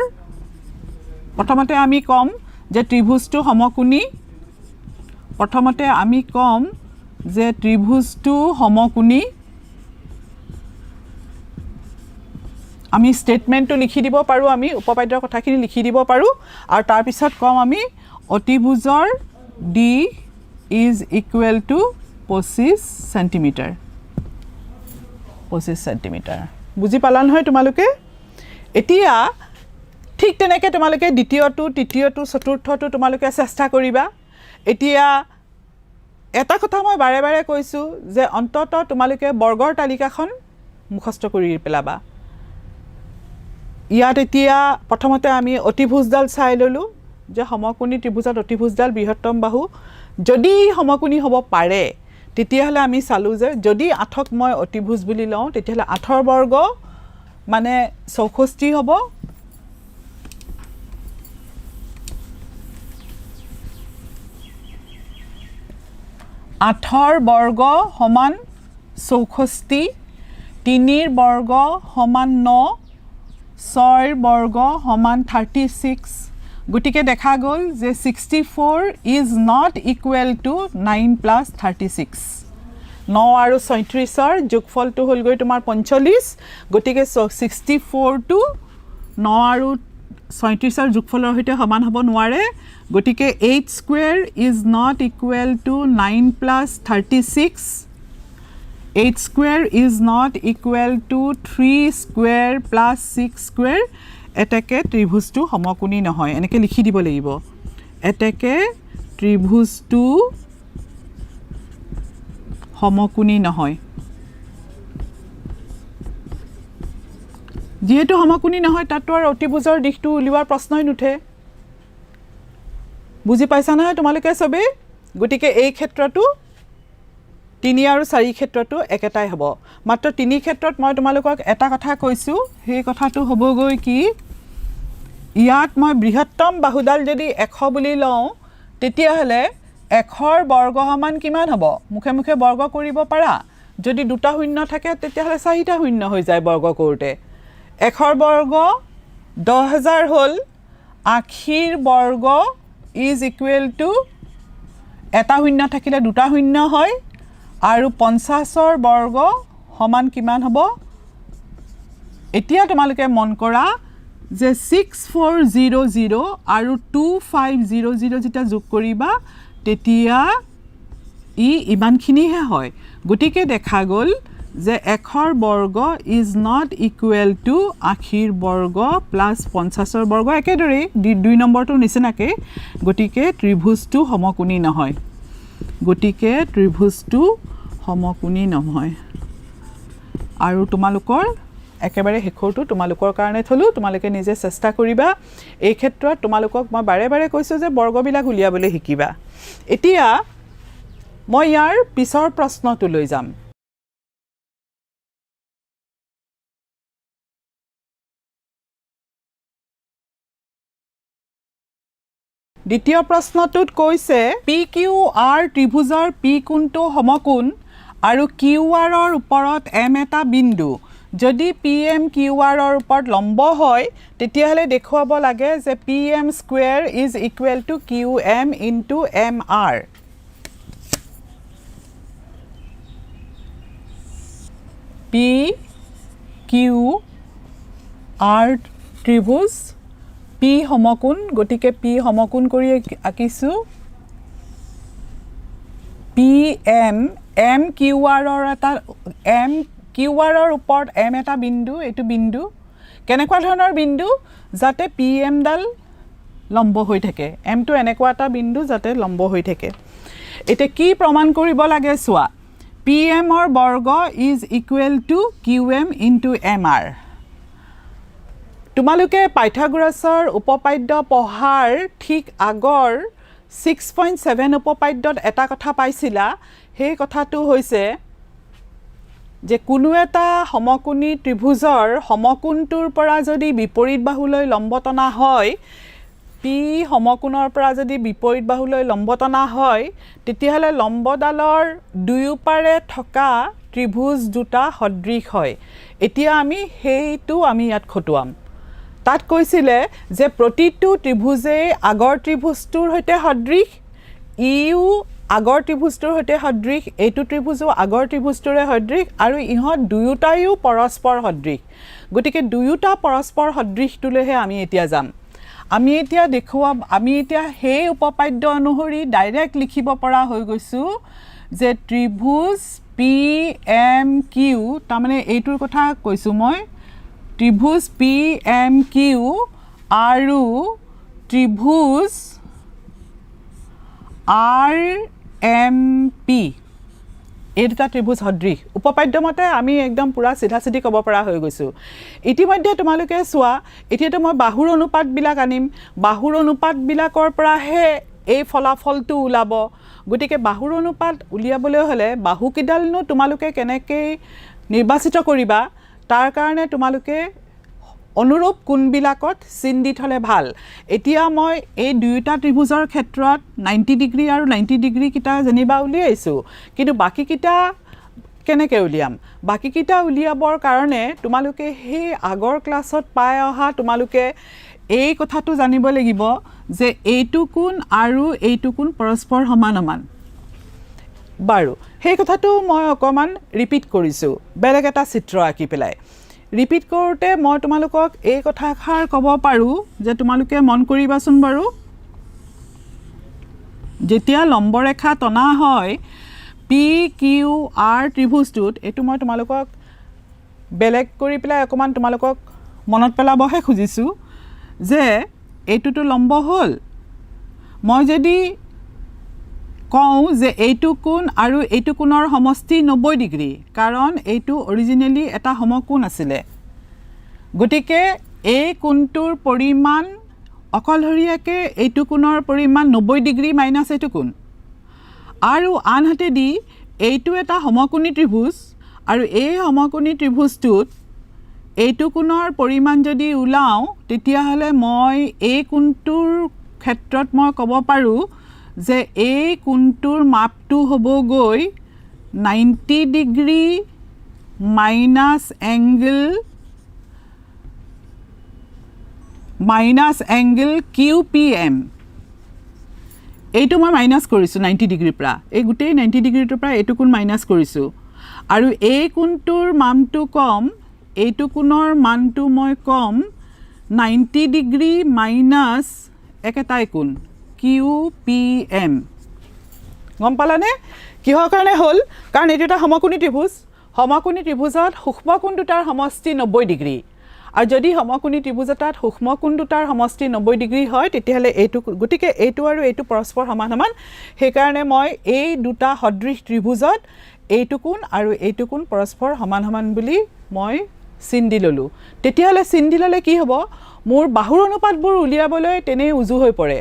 প্ৰথমতে আমি কম যে ত্ৰিভুজটো সমকোণী আমি স্টেটমেন্টটো লিখি দিব পাৰো আমি উপপাদ্যৰ কথাখিনি লিখি দিব পাৰো আৰু তাৰ পিছত কম আমি অতিভুজৰ d is equal to 25 centimetre বুজি পালা নহয় তোমালোকে এতিয়া ঠিক তেনেকৈ তোমালোকে দ্বিতীয়টো তৃতীয়টো চতুৰ্থটো তোমালোকে চেষ্টা কৰিবা এতিয়া এটা কথা মই বাৰে বাৰে কৈছো যে অন্তত তোমালোকে বৰ্গৰ তালিকাখন মুখস্থ কৰি পেলাবা ইয়াত এতিয়া প্ৰথমতে আমি অতিভুজডাল চাই ললো যে সমকোণী ত্ৰিভুজত অতিভুজডাল বৃহত্তম বাহু যদি সমকোণী হ'ব পাৰে তেতিয়াহলে আমি চালো যে যদি আঠক মই অতিভুজ বুলি লওঁ তেতিয়াহলে আঠৰ বৰ্গ মানে 64 হ'ব আঠৰ বৰ্গ সমান 64 তিনিৰ বৰ্গ সমান 9 ছয়ৰ বৰ্গ সমান 36 গতিকে দেখা গ'ল যে 64 is not equal to 9 plus 36 9 আৰু 37ৰ যোগফলটো হ'ল গৈ তোমাৰ 45 গতিকে 64 টো 9 আৰু 37ৰ যোগফলৰ সৈতে সমান হ'ব নোৱাৰে গতিকে 8 square is not equal to 9 plus 36 8 square is not equal to 3 square plus 6 square এটাকে ত্ৰিভুজটো সমকোণী নহয় এনেকে লিখি দিব লাগিব এটাকে ত্ৰিভুজটো সমকোণী নহয় যেহেতু সমকোণী নহয় তাতো আৰু অতিভুজৰ দিশটো উলিওৱাৰ প্ৰশ্নই নুঠে বুজি পাইছা নহয় তোমালোকে সবে গতিকে এই ক্ষেত্ৰটো 3 আৰু 4 ক্ষেত্ৰটো একেটাই হ'ব মাত্ৰ 3 ক্ষেত্ৰত মই তোমালোকক এটা কথা কৈছো সেই কথাটো হ'বগৈ কি ইয়াত মই বৃহত্তম বাহুডাল যদি 100 বুলি লওঁ তেতিয়াহলে 100ৰ বৰ্গ সমান কিমান হ'ব মুখে মুখে বৰ্গ কৰিব পাৰা যদি দুটা শূন্য থাকে তেতিয়াহলে চাৰিটা শূন্য হৈ যায় বৰ্গ কৰোতে 100ৰ বৰ্গ 10000 হ'ল 80ৰ বৰ্গ is equal to এটা শূন্য থাকিলে দুটা শূন্য হয় আৰু 50ৰ বৰ্গ সমান কিমান হ'ব এতিয়া তোমালোকে মন কৰা যে 6400 আৰু 2500 যেটা যোগ কৰিবা তেতিয়া ইমানখিনিহে হয় গতিকে দেখা গ'ল যে 100ৰ বৰ্গ is not equal to 80ৰ বৰ্গ plus 50ৰ বৰ্গ একেদৰে দুই নম্বৰটো নিচিনাকে গতিকে ত্ৰিভুজটো সমকোণী নহয় আৰু তোমালোকৰ একেবাৰে হেখৰটো তোমালোকৰ কাৰণে থলো তোমালোকে নিজে চেষ্টা কৰিবা এই ক্ষেত্ৰত তোমালোকক মই বাৰে বাৰে কৈছো যে বৰ্গবিলাক উলিয়াবলৈ শিকিবা এতিয়া মই ইয়াৰ পিছৰ প্ৰশ্নটো লৈ যাম দ্বিতীয় প্ৰশ্নটোত কৈছে PQR ত্ৰিভুজৰ P কোণটো সমকোণ আৰু QR ৰ ওপৰত M এটা বিন্দু যদি PM QR ৰ ওপৰত লম্ব হয় তেতিয়াহলে দেখুৱাব লাগে যে PM square is equal to QM into MR PQR ত্ৰিভুজ P সমকোণ গতিকে P সমকোণ কৰি আকিছো PM MQR ৰ এটা MQR ৰ ওপৰত M এটা বিন্দু এটো বিন্দু কেনেকুৱা ধৰণৰ বিন্দু যাতে PM ডাল লম্ব হৈ থাকে এমটো এনেকুৱা এটা বিন্দু যাতে লম্ব হৈ থাকে এটা কি প্ৰমাণ কৰিব লাগে চোৱা pm ৰ বৰ্গ is equal two qm into mr তোমালোকে পাইথাগোৰাছৰ উপপাদ্য পঢ়াৰ ঠিক আগৰ 6.7 উপপাদ্যত এটা কথা পাইছিলা সেই কথাটো হৈছে যে কোনো এটা সমকোণী ত্ৰিভুজৰ সমকোণটোৰ পৰা যদি বিপৰীত বাহুলৈ লম্ব টনা হয় p সমকোণৰ পৰা যদি বিপৰীত বাহুলৈ লম্ব টনা হয় তেতিয়াহলে লম্বডালৰ দুয়োপাৰে থকা ত্ৰিভুজ দুটা সদৃশ হয় এতিয়া আমি সেইটো আমি ইয়াত খটুৱাম তাত কৈছিলে যে প্ৰতিটো ত্ৰিভুজে আগৰ ত্ৰিভুজটোৰ হৈতে সদৃশ ইউ আগৰ ত্ৰিভুজটোৰ হৈতে সদৃশ এইটো ত্ৰিভুজো আগৰ ত্ৰিভুজটোৰে সদৃশ আৰু ইহত দুয়োটাইও পৰস্পৰ সদৃশ গতিকে দুয়োটা পৰস্পৰ সদৃশটোলৈহে আমি এতিয়া যাম আমি এতিয়া দেখুৱাম আমি এতিয়া সেই উপপাদ্য অনুসৰি ডাইৰেক্ট লিখিব পৰা হৈ গৈছো যে ত্ৰিভুজ PMQ তাৰমানে এইটোৰ কথা কৈছো মই ত্ৰিভুজ PMQ আৰু ত্ৰিভুজ RMP এই দুটা ত্ৰিভুজ সদৃশ উপপাদ্য মতে আমি একদম পুৰা সিধা সিধি ক'ব পৰা হৈ গৈছো ইতিমধ্যে তোমালোকে চোৱা এতিয়াতো মই বাহুৰ অনুপাত বিলাক আনিম বাহুৰ অনুপাত বিলাকৰ পৰাহে এই ফলাফলটো ওলাব গতিকে বাহুৰ অনুপাত উলিয়াবলৈ হলে বাহু কিডালনো তোমালোকে কেনেকৈ নিৰ্বাচিত কৰিবা তাৰ কাৰণে তোমালোকে অনুৰূপ কোণবিলাকত চিন দি থলে ভাল এতিয়া মই এই দুইটা ত্ৰিভুজৰ ক্ষেত্ৰত 90 ডিগ্ৰী আৰু 90 ডিগ্ৰী কিটা জেনিবা উলিয়াইছো কিন্তু বাকি কিটা কেনেকৈ উলিয়াম বাকি কিটা উলিয়াবৰ কাৰণে তোমালোকে সেই আগৰ ক্লাছত পাই অহা তোমালোকে এই কথাটো জানিব লাগিব যে এইটো কোণ আৰু এইটো কোণ পৰস্পৰ সমান সমান বাৰু সেই কথাটো মই অকমান ৰিপিট কৰিছো বেলেগ এটা চিত্ৰ আঁকি পেলাই ৰিপিট কৰোতে মই তোমালোকক এই কথাষাৰ ক'ব পাৰো যে তোমালোকে মন কৰিবাচোন বাৰু যেতিয়া লম্ব ৰেখা টনা হয় PQR ত্ৰিভুজটোত এটো মই তোমালোকক বেলেগ কৰি পেলাই অকমান তোমালোকক মনত পেলাবহে খুজিছো যে এইটোটো লম্ব হ'ল মই যদি কওঁ যে এইটো কোণ আৰু এইটো কোণৰ সমষ্টি 90 ডিগ্ৰী কাৰণ এইটো অৰিজিনেলি এটা সমকোণ আছিল গতিকে এই কোণটোৰ পৰিমাণ অকলহৰিয়াকে এইটো কোণৰ পৰিমাণ 90 ডিগ্ৰী মাইনাস এইটো কোণ আৰু আনহাতে দি এইটো এটা সমকোণী ত্ৰিভুজ আৰু এই সমকোণী ত্ৰিভুজটোত এইটো কোণৰ পৰিমাণ যদি উলাও তেতিয়া হলে মই এই কোণটোৰ ক্ষেত্ৰত মই ক'ব পাৰো যে এই কোণটোৰ মাপটো হ'ব গৈ 90 ডিগ্ৰী মাইনাস এংগল QPM এইটো মই মাইনাস কৰিছো 90 ডিগ্ৰীৰ পৰা এই গুটেই 90 ডিগ্ৰীৰ পৰা এইটো কোণ মাইনাস কৰিছো আৰু এই কোণটোৰ মানটো কম এইটো কোণৰ মানটো মই কম 90 ডিগ্ৰী মাইনাস একেটাই কোণ QPM গম পালানে কিহৰ কাৰণে হ'ল কাৰণ এইটো এটা সমকোণী ত্ৰিভুজত সূক্ষ্ম কোণ দুটাৰ সমষ্টি 90 ডিগ্ৰী আৰু যদি সমকোণী ত্ৰিভুজতাত সূক্ষ্ম কোণ দুটাৰ সমষ্টি 90 ডিগ্ৰী হয় তেতিয়াহলে এইটো গতিকে এইটো আৰু এইটো পৰস্পৰ সমান সমান সেই কাৰণে মই এই দুটা সদৃশ ত্ৰিভুজত এইটো কোণ আৰু এইটো কোণ পৰস্পৰ সমান সমান বুলি মই চিন দি ললো তেতিয়াহলে চিন দি ললে কি হ'ব মোৰ বাহুৰ অনুপাতবোৰ উলিয়াবলৈ তেনে উজু হৈ পৰে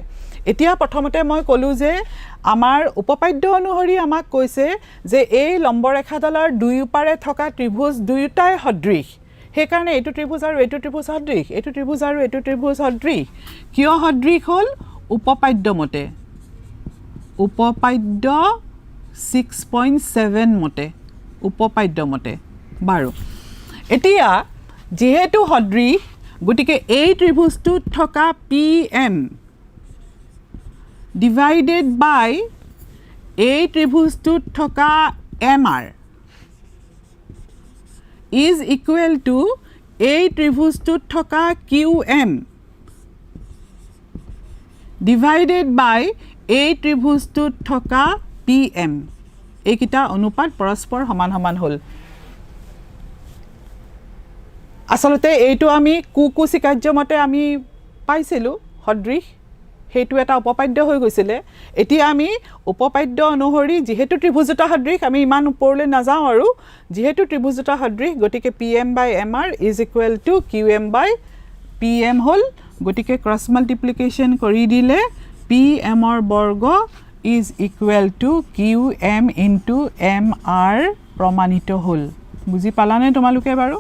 এতিয়া প্ৰথমতে মই কলো যে আমাৰ উপপাদ্য অনুসৰি আমাক কৈছে যে এই লম্ব ৰেখাডালৰ দুয়োপাৰে থকা ত্ৰিভুজ দুয়োটাই সদৃশ সেই কাৰণে এইটো ত্ৰিভুজ আৰু এইটো ত্ৰিভুজ সদৃশ এইটো ত্ৰিভুজ আৰু এইটো ত্ৰিভুজ সদৃশ কিয় সদৃশ হ'ল উপপাদ্য মতে উপপাদ্য 6.7 মতে উপপাদ্য মতে বাৰু এতিয়া যেহেতু সদৃশ গতিকে এই ত্ৰিভুজটোত থকা PM divided by এই ত্ৰিভুজটোত থকা MR is equal to এই ত্ৰিভুজটোত থকা QM divided by এই ত্ৰিভুজটোত থকা PM এইকিটা অনুপাত পৰস্পৰ সমান সমান হ'ল আসলতে এইটো আমি কুকুচি কাৰ্যমতে আমি পাইছিলো সদৃশ সেইটো এটা উপপাদ্য হৈ গৈছিলে এতিয়া আমি উপপাদ্য অনুসৰি যেহেতু ত্ৰিভুজতা সদৃশ আমি ইমান ওপৰলৈ নাযাওঁ আৰু যেহেতু ত্ৰিভুজতা সদৃশ গতিকে pm/mr = qm/pm হল গতিকে ক্ৰছ মাল্টিপ্লিকেশ্যন কৰি দিলে pm ৰ বৰ্গ = qm * mr প্ৰমাণিত হল বুজি পালানে তোমালোকে বাৰু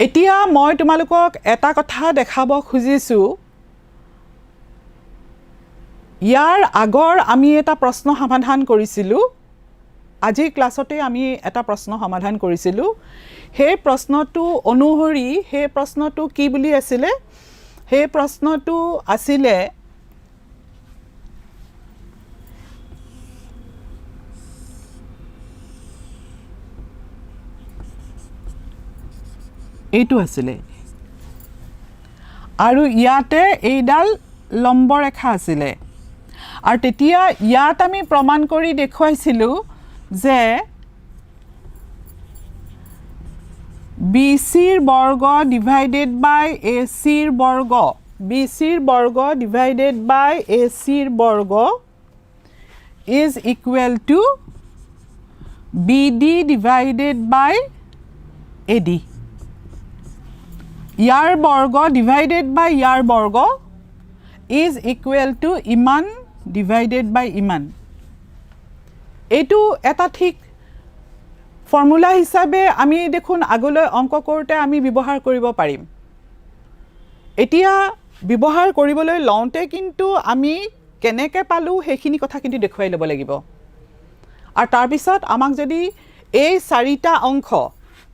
এতিয়া মই তোমালোকক এটা কথা দেখাব খুজিছো ইয়াৰ আগৰ আমি এটা প্ৰশ্ন সমাধান কৰিছিলো আজিৰ ক্লাছতে আমি এটা প্ৰশ্ন সমাধান কৰিছিলো সেই প্ৰশ্নটো অনুসৰি সেই প্ৰশ্নটো কি বুলি আছিল সেই প্ৰশ্নটো আছিল এইটো আছিল আৰু ইয়াতে এইডাল লম্ব ৰেখা আছিল আৰু তেতিয়া ইয়াত আমি প্ৰমাণ কৰি দেখুৱাইছিলো যে BC ৰ বৰ্গ ডিভাইডেড বাই AC ৰ বৰ্গ BC ৰ বৰ্গ ডিভাইডেড বাই AC ৰ বৰ্গ = BD ডিভাইডেড বাই AD ইয়াৰ বৰ্গ ডিভাইডেড বাই ইয়াৰ বৰ্গ = ইমান ডিভাইডেড বাই ইমান এইটো এটা ঠিক ফৰ্মুলা হিচাপে আমি দেখোন আগলৈ অংক কৰোঁতে আমি ব্যৱহাৰ কৰিব পাৰিম এতিয়া ব্যৱহাৰ কৰিবলৈ লওঁতে কিন্তু আমি কেনেকৈ পালোঁ সেইখিনি কথা কিন্তু দেখুৱাই ল'ব লাগিব আৰু তাৰপিছত আমাক যদি এই চাৰিটা অংশ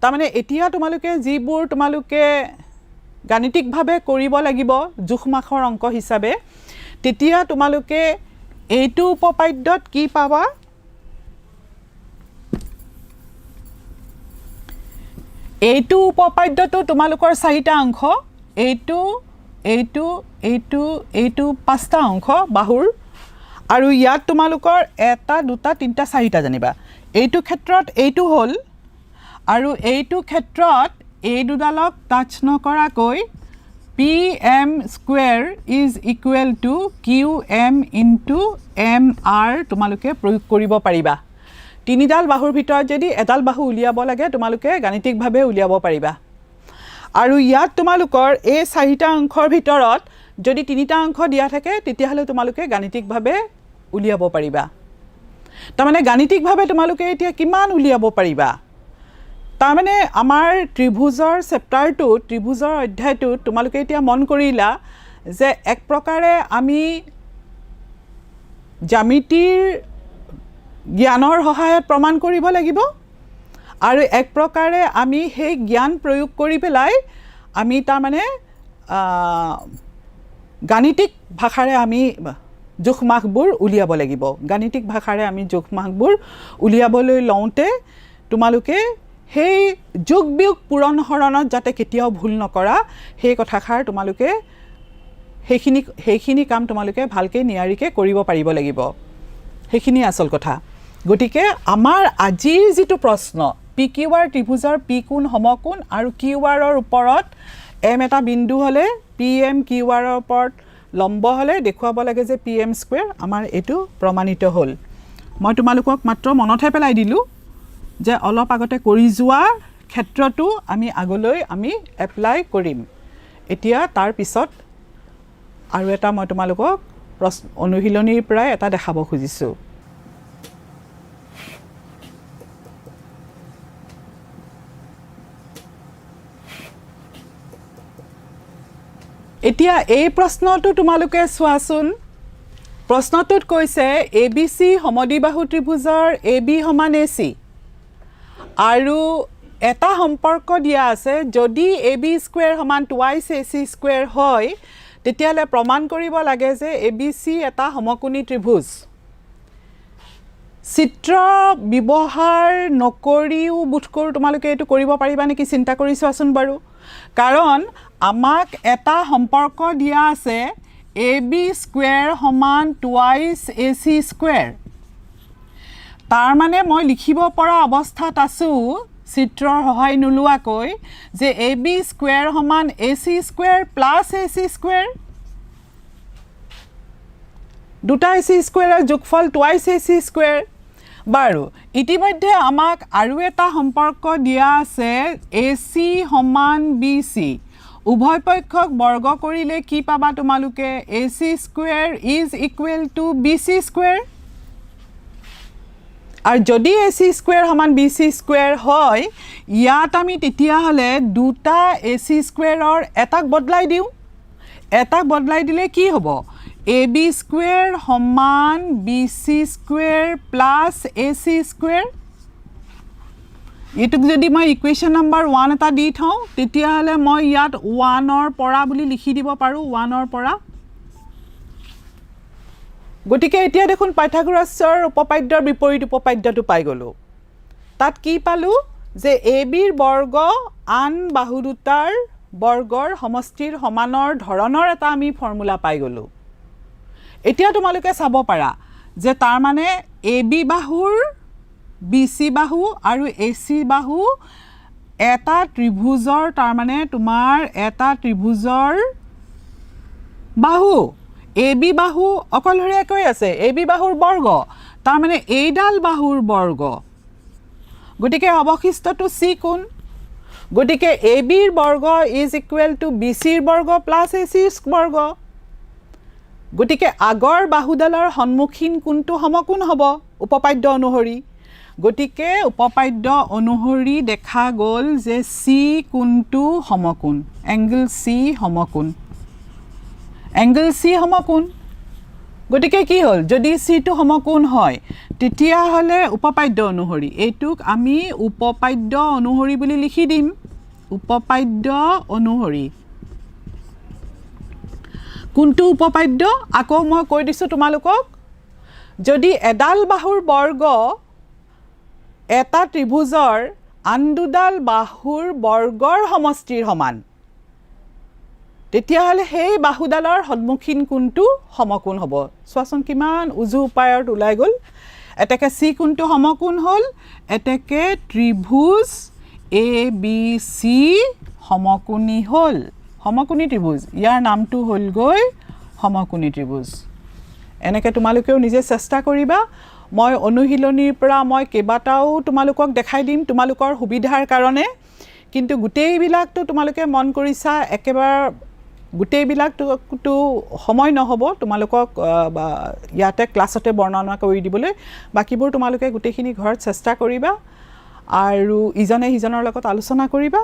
তাৰমানে এতিয়া তোমালোকে যিবোৰ তোমালোকে গাণিতিকভাৱে কৰিব লাগিব জোখমাখৰ অংক হিচাপে তেতিয়া তোমালোকে এইটো উপপাদ্যত কি পাবা এইটো উপপাদ্যটো তোমালোকৰ চাৰিটা অংশ এইটো পাঁচটা অংশ বাহুৰ আৰু ইয়াত তোমালোকৰ এটা দুটা তিনিটা চাৰিটা জানিবা এইটো ক্ষেত্ৰত এইটো হ'ল আৰু এইটো ক্ষেত্ৰত এই দুডালক টাচ নকৰাকৈ pm² = qm * mr তোমালোকে প্ৰয়োগ কৰিব পাৰিবা তিনিডাল বাহুৰ ভিতৰত যদি এডাল বাহু উলিয়াব লাগে তোমালোকে গাণিতিকভাৱে উলিয়াব পাৰিবা আৰু ইয়াত তোমালোকৰ এই চাৰিটা অংশৰ ভিতৰত যদি তিনিটা অংশ দিয়া থাকে তেতিয়াহ'লে তোমালোকে গাণিতিকভাৱে উলিয়াব পাৰিবা তাৰমানে গাণিতিকভাৱে তোমালোকে এতিয়া কিমান উলিয়াব পাৰিবা তাৰমানে আমাৰ ত্ৰিভুজৰ চেপ্টাৰটো ত্ৰিভুজৰ অধ্যায়টো তোমালোকে এতিয়া মন কৰিলা যে এক প্ৰকাৰে আমি জ্যামিতিৰ জ্ঞানৰ সহায়ত প্ৰমাণ কৰিব লাগিব আৰু এক প্ৰকাৰে আমি সেই জ্ঞান প্ৰয়োগ কৰি পেলাই আমি তাৰমানে গাণিতিক ভাষাৰে আমি জোখমাখবোৰ উলিয়াব লাগিব গাণিতিক ভাষাৰে আমি জোখমাখবোৰ উলিয়াবলৈ লওঁতে তোমালোকে সেই যোগ বিয়োগ পূৰণ হৰণত যাতে কেতিয়াও ভুল নকৰা সেই কথাষাৰ তোমালোকে সেইখিনি কাম তোমালোকে ভালকৈ নিয়াৰিকৈ কৰিব পাৰিব লাগিব সেইখিনি আচল কথা গতিকে আমাৰ আজিৰ যিটো প্ৰশ্ন PQR ত্ৰিভুজৰ P কোণ সমকোণ আৰু QR ৰ ওপৰত M এটা বিন্দু হ'লে PM QR ৰ ওপৰত লম্ব হ'লে দেখুৱাব লাগে যে pm² আমাৰ এইটো প্ৰমাণিত হ'ল মই তোমালোকক মাত্ৰ মনতহে পেলাই দিলোঁ যে অলপ আগতে কৰি যোৱা ক্ষেত্ৰটো আমি আগলৈ আমি এপ্লাই কৰিম এতিয়া তাৰ পিছত আৰু এটা মই তোমালোকক অনুশীলনীৰ পৰাই এটা দেখাব খুজিছোঁ এতিয়া এই প্ৰশ্নটো তোমালোকে চোৱাচোন প্ৰশ্নটোত কৈছে ABC সমদ্বিবাহু ত্ৰিভুজৰ AB = AC আৰু এটা সম্পৰ্ক দিয়া আছে যদি AB² = twice AC² হয় তেতিয়াহ'লে প্ৰমাণ কৰিব লাগে যে ABC এটা সমকোণী ত্ৰিভুজ চিত্ৰ ব্যৱহাৰ নকৰিও বোধ কৰোঁ তোমালোকে এইটো কৰিব পাৰিবা নেকি চিন্তা কৰি চোৱাচোন বাৰু কাৰণ আমাক এটা সম্পৰ্ক দিয়া আছে AB² = twice AC²। তাৰ মানে মই লিখিব পৰা অৱস্থাত আছোঁ চিত্ৰৰ সহায় নোলোৱাকৈ যে AB স্কয়াৰ সমান AC square plus AC square দুটা AC স্কয়াৰৰ যোগফল টুৱাইস AC স্কয়াৰ বাৰু ইতিমধ্যে আমাক আৰু এটা সম্পৰ্ক দিয়া আছে AC সমান BC উভয় পক্ষক বৰ্গ কৰিলে কি পাবা তোমালোকে AC square is equal two BC square R যদি AC স্কয়াৰ সমান BC স্কয়াৰ হয় ইয়াত আমি তেতিয়া হলে দুটা AC স্কয়াৰৰ এটাক বদলাই দিলে কি হ'ব AB স্কয়াৰ সমান BC square plus AC square এটুক যদি মই ইকুৱেশ্যন নম্বৰ 1 এটা দি থওঁ তেতিয়া হলে মই ইয়াত 1 ৰ পৰা বুলি লিখি দিব পাৰো 1 ৰ পৰা গটিকে এতিয়া দেখুন পাইথাগোৰাছৰ উপপাদ্যৰ বিপৰীত উপপাদ্যটো পাই গলো তাত কি পালো যে AB ৰ বৰ্গ আন বাহু দুটাৰ বৰ্গৰ সমষ্টিৰ সমানৰ ধৰণৰ এটা আমি ফৰ্মুলা পাই গলো এতিয়া তোমালোকে চাব পাৰা যে তাৰ মানে AB বাহুৰ BC বাহু আৰু AC বাহু এটা ত্ৰিভুজৰ তাৰ মানে তোমাৰ এটা ত্ৰিভুজৰ বাহু AB বাহু অকলহৰীয়া কৈ আছে AB বাহুৰ বৰ্গ তাৰ মানে এইডাল বাহুৰ বৰ্গ গটিকে অবশিষ্টটো C কোণ গটিকে AB ৰ বৰ্গ ইজ ইকুৱেল টু BC ৰ বৰ্গ প্লাস AC ৰ বৰ্গ গটিকে আগৰ বাহুডালৰ সন্মুখীন কোণটো সমকোণ হ'ব উপপাদ্য অনুসৰি গটিকে উপপাদ্য অনুসৰি দেখা গল যে C কোণটো সমকোণ এংগল C সমকোণ এংগল C সমকোণ গটিকে কি হল যদি C টো সমকোণ হয় তেতিয়া হলে উপপাদ্য অনুসৰি এইটুক আমি উপপাদ্য অনুসৰি বুলি লিখি দিম উপপাদ্য অনুসৰি কোনটো উপপাদ্য আকৌ মই কৈ দিছো তোমালোকক যদি এডাল বাহুৰ বৰ্গ এটা ত্ৰিভুজৰ আন দুডাল বাহুৰ বৰ্গৰ সমষ্টিৰ সমান তেতিয়া হলে সেই বাহুডালৰ সন্মুখীন কোণটো সমকোণ হ'ব চোৱাচোন কিমান উজু উপায়ত ওলাই গল এটাকে C কোণটো সমকোণ হল এটাকে ত্ৰিভুজ ABC সমকোণী হল সমকোণী ত্ৰিভুজ ইয়াৰ নামটো হল গৈ সমকোণী ত্ৰিভুজ এনেকে তোমালোকেও নিজে চেষ্টা কৰিবা মই অনুশীলনীৰ পৰা মই কেবাটাও তোমালোকক দেখাই দিম তোমালোকৰ সুবিধাৰ কাৰণে কিন্তু গোটেই বিলাকটো তোমালোকে মন কৰিছা একেবাৰে গোটেই বিলাকটো সময় নহব তোমালোকক ইয়াতে ক্লাছতে বৰ্ণনা কৰি দিবলৈ বাকিবোৰ তোমালোকে গোটেইখিনি ঘৰত চেষ্টা কৰিবা আৰু ইজনে সিজনৰ লগত আলোচনা কৰিবা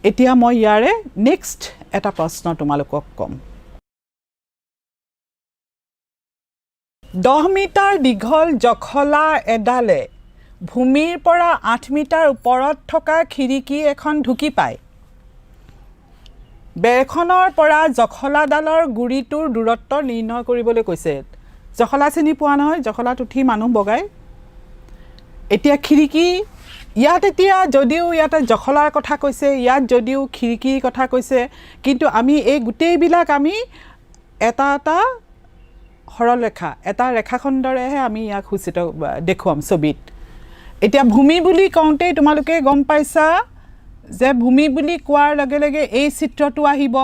এতিয়া মই ইয়াৰে নেক্সট এটা প্ৰশ্ন তোমালোকক কম 10 মিটাৰ দীঘল জখলা এডালে ভূমিৰ পৰা 8 মিটাৰ ওপৰত থকা খিৰিকী এখন ঢুকি পায় বেৰখনৰ পৰা জখলাডালৰ গুৰিটোৰ দূৰত্ব নিৰ্ণয় কৰিবলৈ কৈছে জখলা চিনি পোৱা নহয় জখলাত উঠি মানুহ বগাই এতিয়া খিৰিকী ইয়াত এতিয়া যদিও ইয়াতে জখলাৰ কথা কৈছে ইয়াত যদিও খিৰিকীৰ কথা কৈছে কিন্তু আমি এই গোটেই বিলাক আমি এটা এটা সৰলৰেখা এটা ৰেখাখণ্ডৰেহে আমি ইয়াক সূচিত দেখুৱাম ছবিত এতিয়া ভূমি বুলি কওঁতে তোমালোকে গম পাইছা যে ভূমি বুলি কোৱাৰ লগে লগে এই চিত্ৰটো আহিব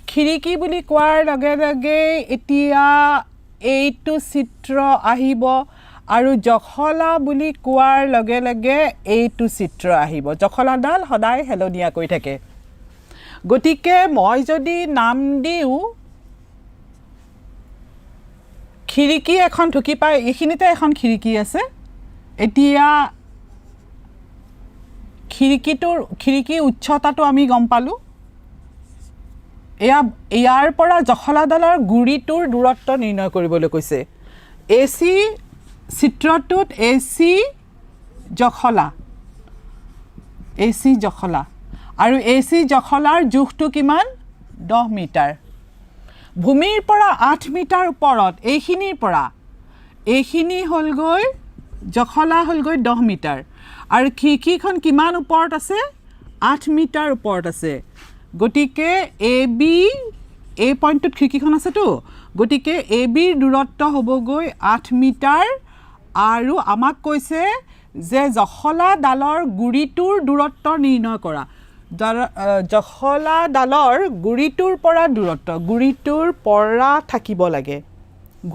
খিৰিকী বুলি কোৱাৰ লগে লগে এতিয়া এইটো চিত্ৰ আহিব আৰু জখলা বুলি কোৱাৰ লগে লগে এইটো চিত্ৰ আহিব জখলাডাল সদায় হেলনীয়া কৈ থাকে গতিকে মই যদি নাম দিও খিৰিকী এখন ঢুকি পাই এইখিনিতে এখন খিৰিকী আছে এতিয়া খিৰিকী উচ্চতাটো আমি গম পালো ইয়াৰ পৰা জখলাডালৰ গুৰিটোৰ দূৰত্ব নিৰ্ণয় কৰিবলৈ কৈছে AC চিত্ৰটোত AC জখলা আৰু AC জখলাৰ জোখটো কিমান 10 মিটাৰ ভূমিৰ পৰা 8 মিটাৰ ওপৰত এইখিনি হলগৈ জখলা হলগৈ 10 মিটাৰ আৰু খিৰিকীখন কিমান ওপৰত আছে 8 মিটাৰ ওপৰত আছে গটিকে AB এই পইণ্টত খিৰিকীখন আছেতো গটিকে AB ৰ দূৰত্ব হ'বগৈ 8 মিটাৰ আৰু আমাক কৈছে যে জখলা ডালৰ গুৰিটোৰ দূৰত্ব নিৰ্ণয় কৰা জখলা ডালৰ গুৰিটোৰ পৰা দূৰত্ব গুৰিটোৰ পৰা থাকিব লাগে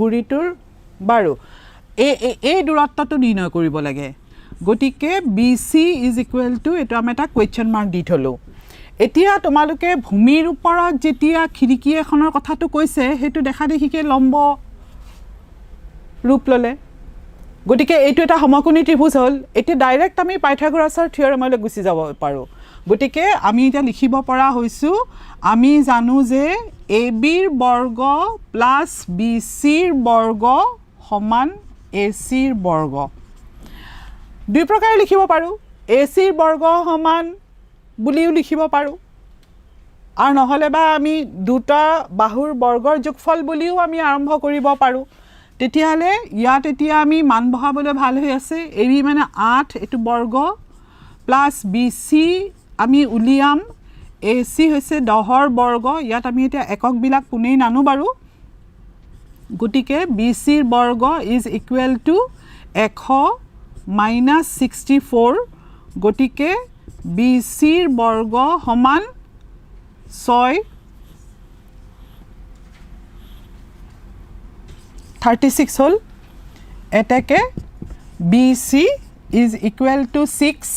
গুৰিটোৰ বাৰু এই দূৰত্বটো নিৰ্ণয় কৰিব লাগে গতিকে BC ইজ ইকুৱেল টু এইটো আমি এটা কুৱেশ্যন মাৰ্ক দি থলোঁ এতিয়া তোমালোকে ভূমিৰ ওপৰত যেতিয়া খিৰিকী এখনৰ কথাটো কৈছে সেইটো দেখা দেখিকে লম্ব ৰূপ ল'লে গতিকে এইটো এটা সমকোণী ত্ৰিভুজ হ'ল এতিয়া ডাইৰেক্ট আমি পাইথাগোৰাছৰ থিয়ৰেমলৈ গুচি যাব পাৰোঁ গতিকে আমি এতিয়া লিখিব পৰা হৈছোঁ আমি জানো যে ABৰ বৰ্গ প্লাছ BCৰ বৰ্গ সমান ACৰ বৰ্গ দুই প্ৰকাৰে লিখিব পাৰোঁ ACৰ বৰ্গ সমান বুলিও লিখিব পাৰোঁ আৰু নহ'লে বা আমি দুটা বাহুৰ বৰ্গৰ যোগফল বুলিও আমি আৰম্ভ কৰিব পাৰোঁ তেতিয়াহ'লে ইয়াত এতিয়া আমি মান বহাবলৈ ভাল হৈ আছে AB মানে 8 এইটো বৰ্গ প্লাছ BC আমি উলিয়াম AC হৈছে 10ৰ বৰ্গ ইয়াত আমি এতিয়া এককবিলাক পুনেই নানো বাৰু গতিকে BCৰ বৰ্গ ইজ ইকুৱেল টু 100 মাইনাছ 64 গতিকে BCৰ বৰ্গ সমান 6 36 হ'ল এতেকে BC ইজ ইকুৱেল টু 6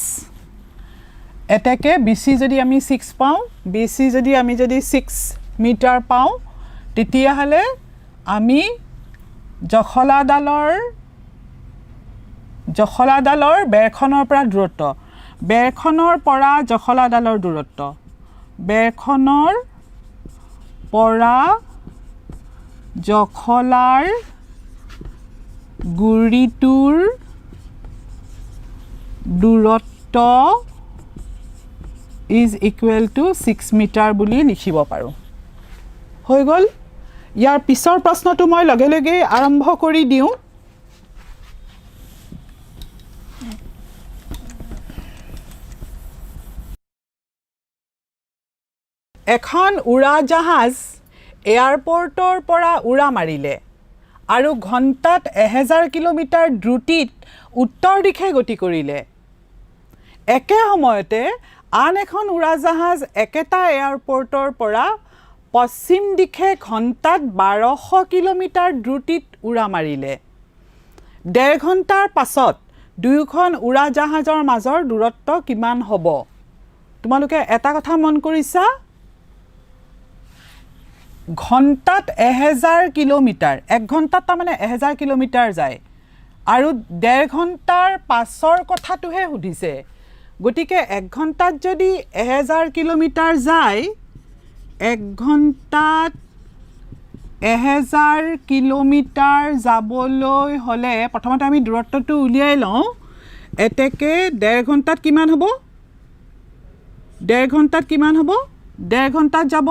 এতেকে BC যদি আমি 6 পাওঁ BC যদি আমি 6 মিটাৰ পাওঁ তেতিয়াহ'লে আমি জখলাডালৰ বেৰখনৰ পৰা দূৰত্ব বেৰখনৰ পৰা জখলাডালৰ দূৰত্ব বেৰখনৰ পৰা জখলাৰ গুৰিটোৰ দূৰত্ব ইজ ইকুৱেল টু 6 মিটাৰ বুলি লিখিব পাৰোঁ হৈ গ'ল ইয়াৰ পিছৰ প্ৰশ্নটো মই লগে লগে আৰম্ভ কৰি দিওঁ এখন উৰাজাহাজ এয়াৰপৰ্টৰ পৰা উৰা মাৰিলে আৰু ঘণ্টাত 1000 কিলোমিটাৰ দ্ৰুতিত উত্তৰ দিশে গতি কৰিলে একে সময়তে আন এখন উৰাজাহাজ একেটা এয়াৰপৰ্টৰ পৰা পশ্চিম দিশে ঘণ্টাত 1200 কিলোমিটাৰ দ্ৰুতিত উৰা মাৰিলে 1.5 ঘণ্টাৰ পাছত দুয়োখন উৰাজাহাজৰ মাজৰ দূৰত্ব কিমান হ'ব তোমালোকে এটা কথা মন কৰিছা ঘণ্টাত 1000 কিলোমিটাৰ 1 ঘণ্টাত তাৰমানে 1000 কিলোমিটাৰ যায় আৰু 1.5 ঘণ্টাৰ পাছৰ কথাটোহে সুধিছে গতিকে 1 ঘণ্টাত যদি 1000 কিলোমিটাৰ যায় 1 ঘণ্টাত 1000 কিলোমিটাৰ যাবলৈ হ'লে প্ৰথমতে আমি দূৰত্বটো উলিয়াই লওঁ এতেকে 1.5 ঘণ্টাত কিমান হ'ব 1.5 ঘণ্টাত কিমান হ'ব 1.5 ঘণ্টাত যাব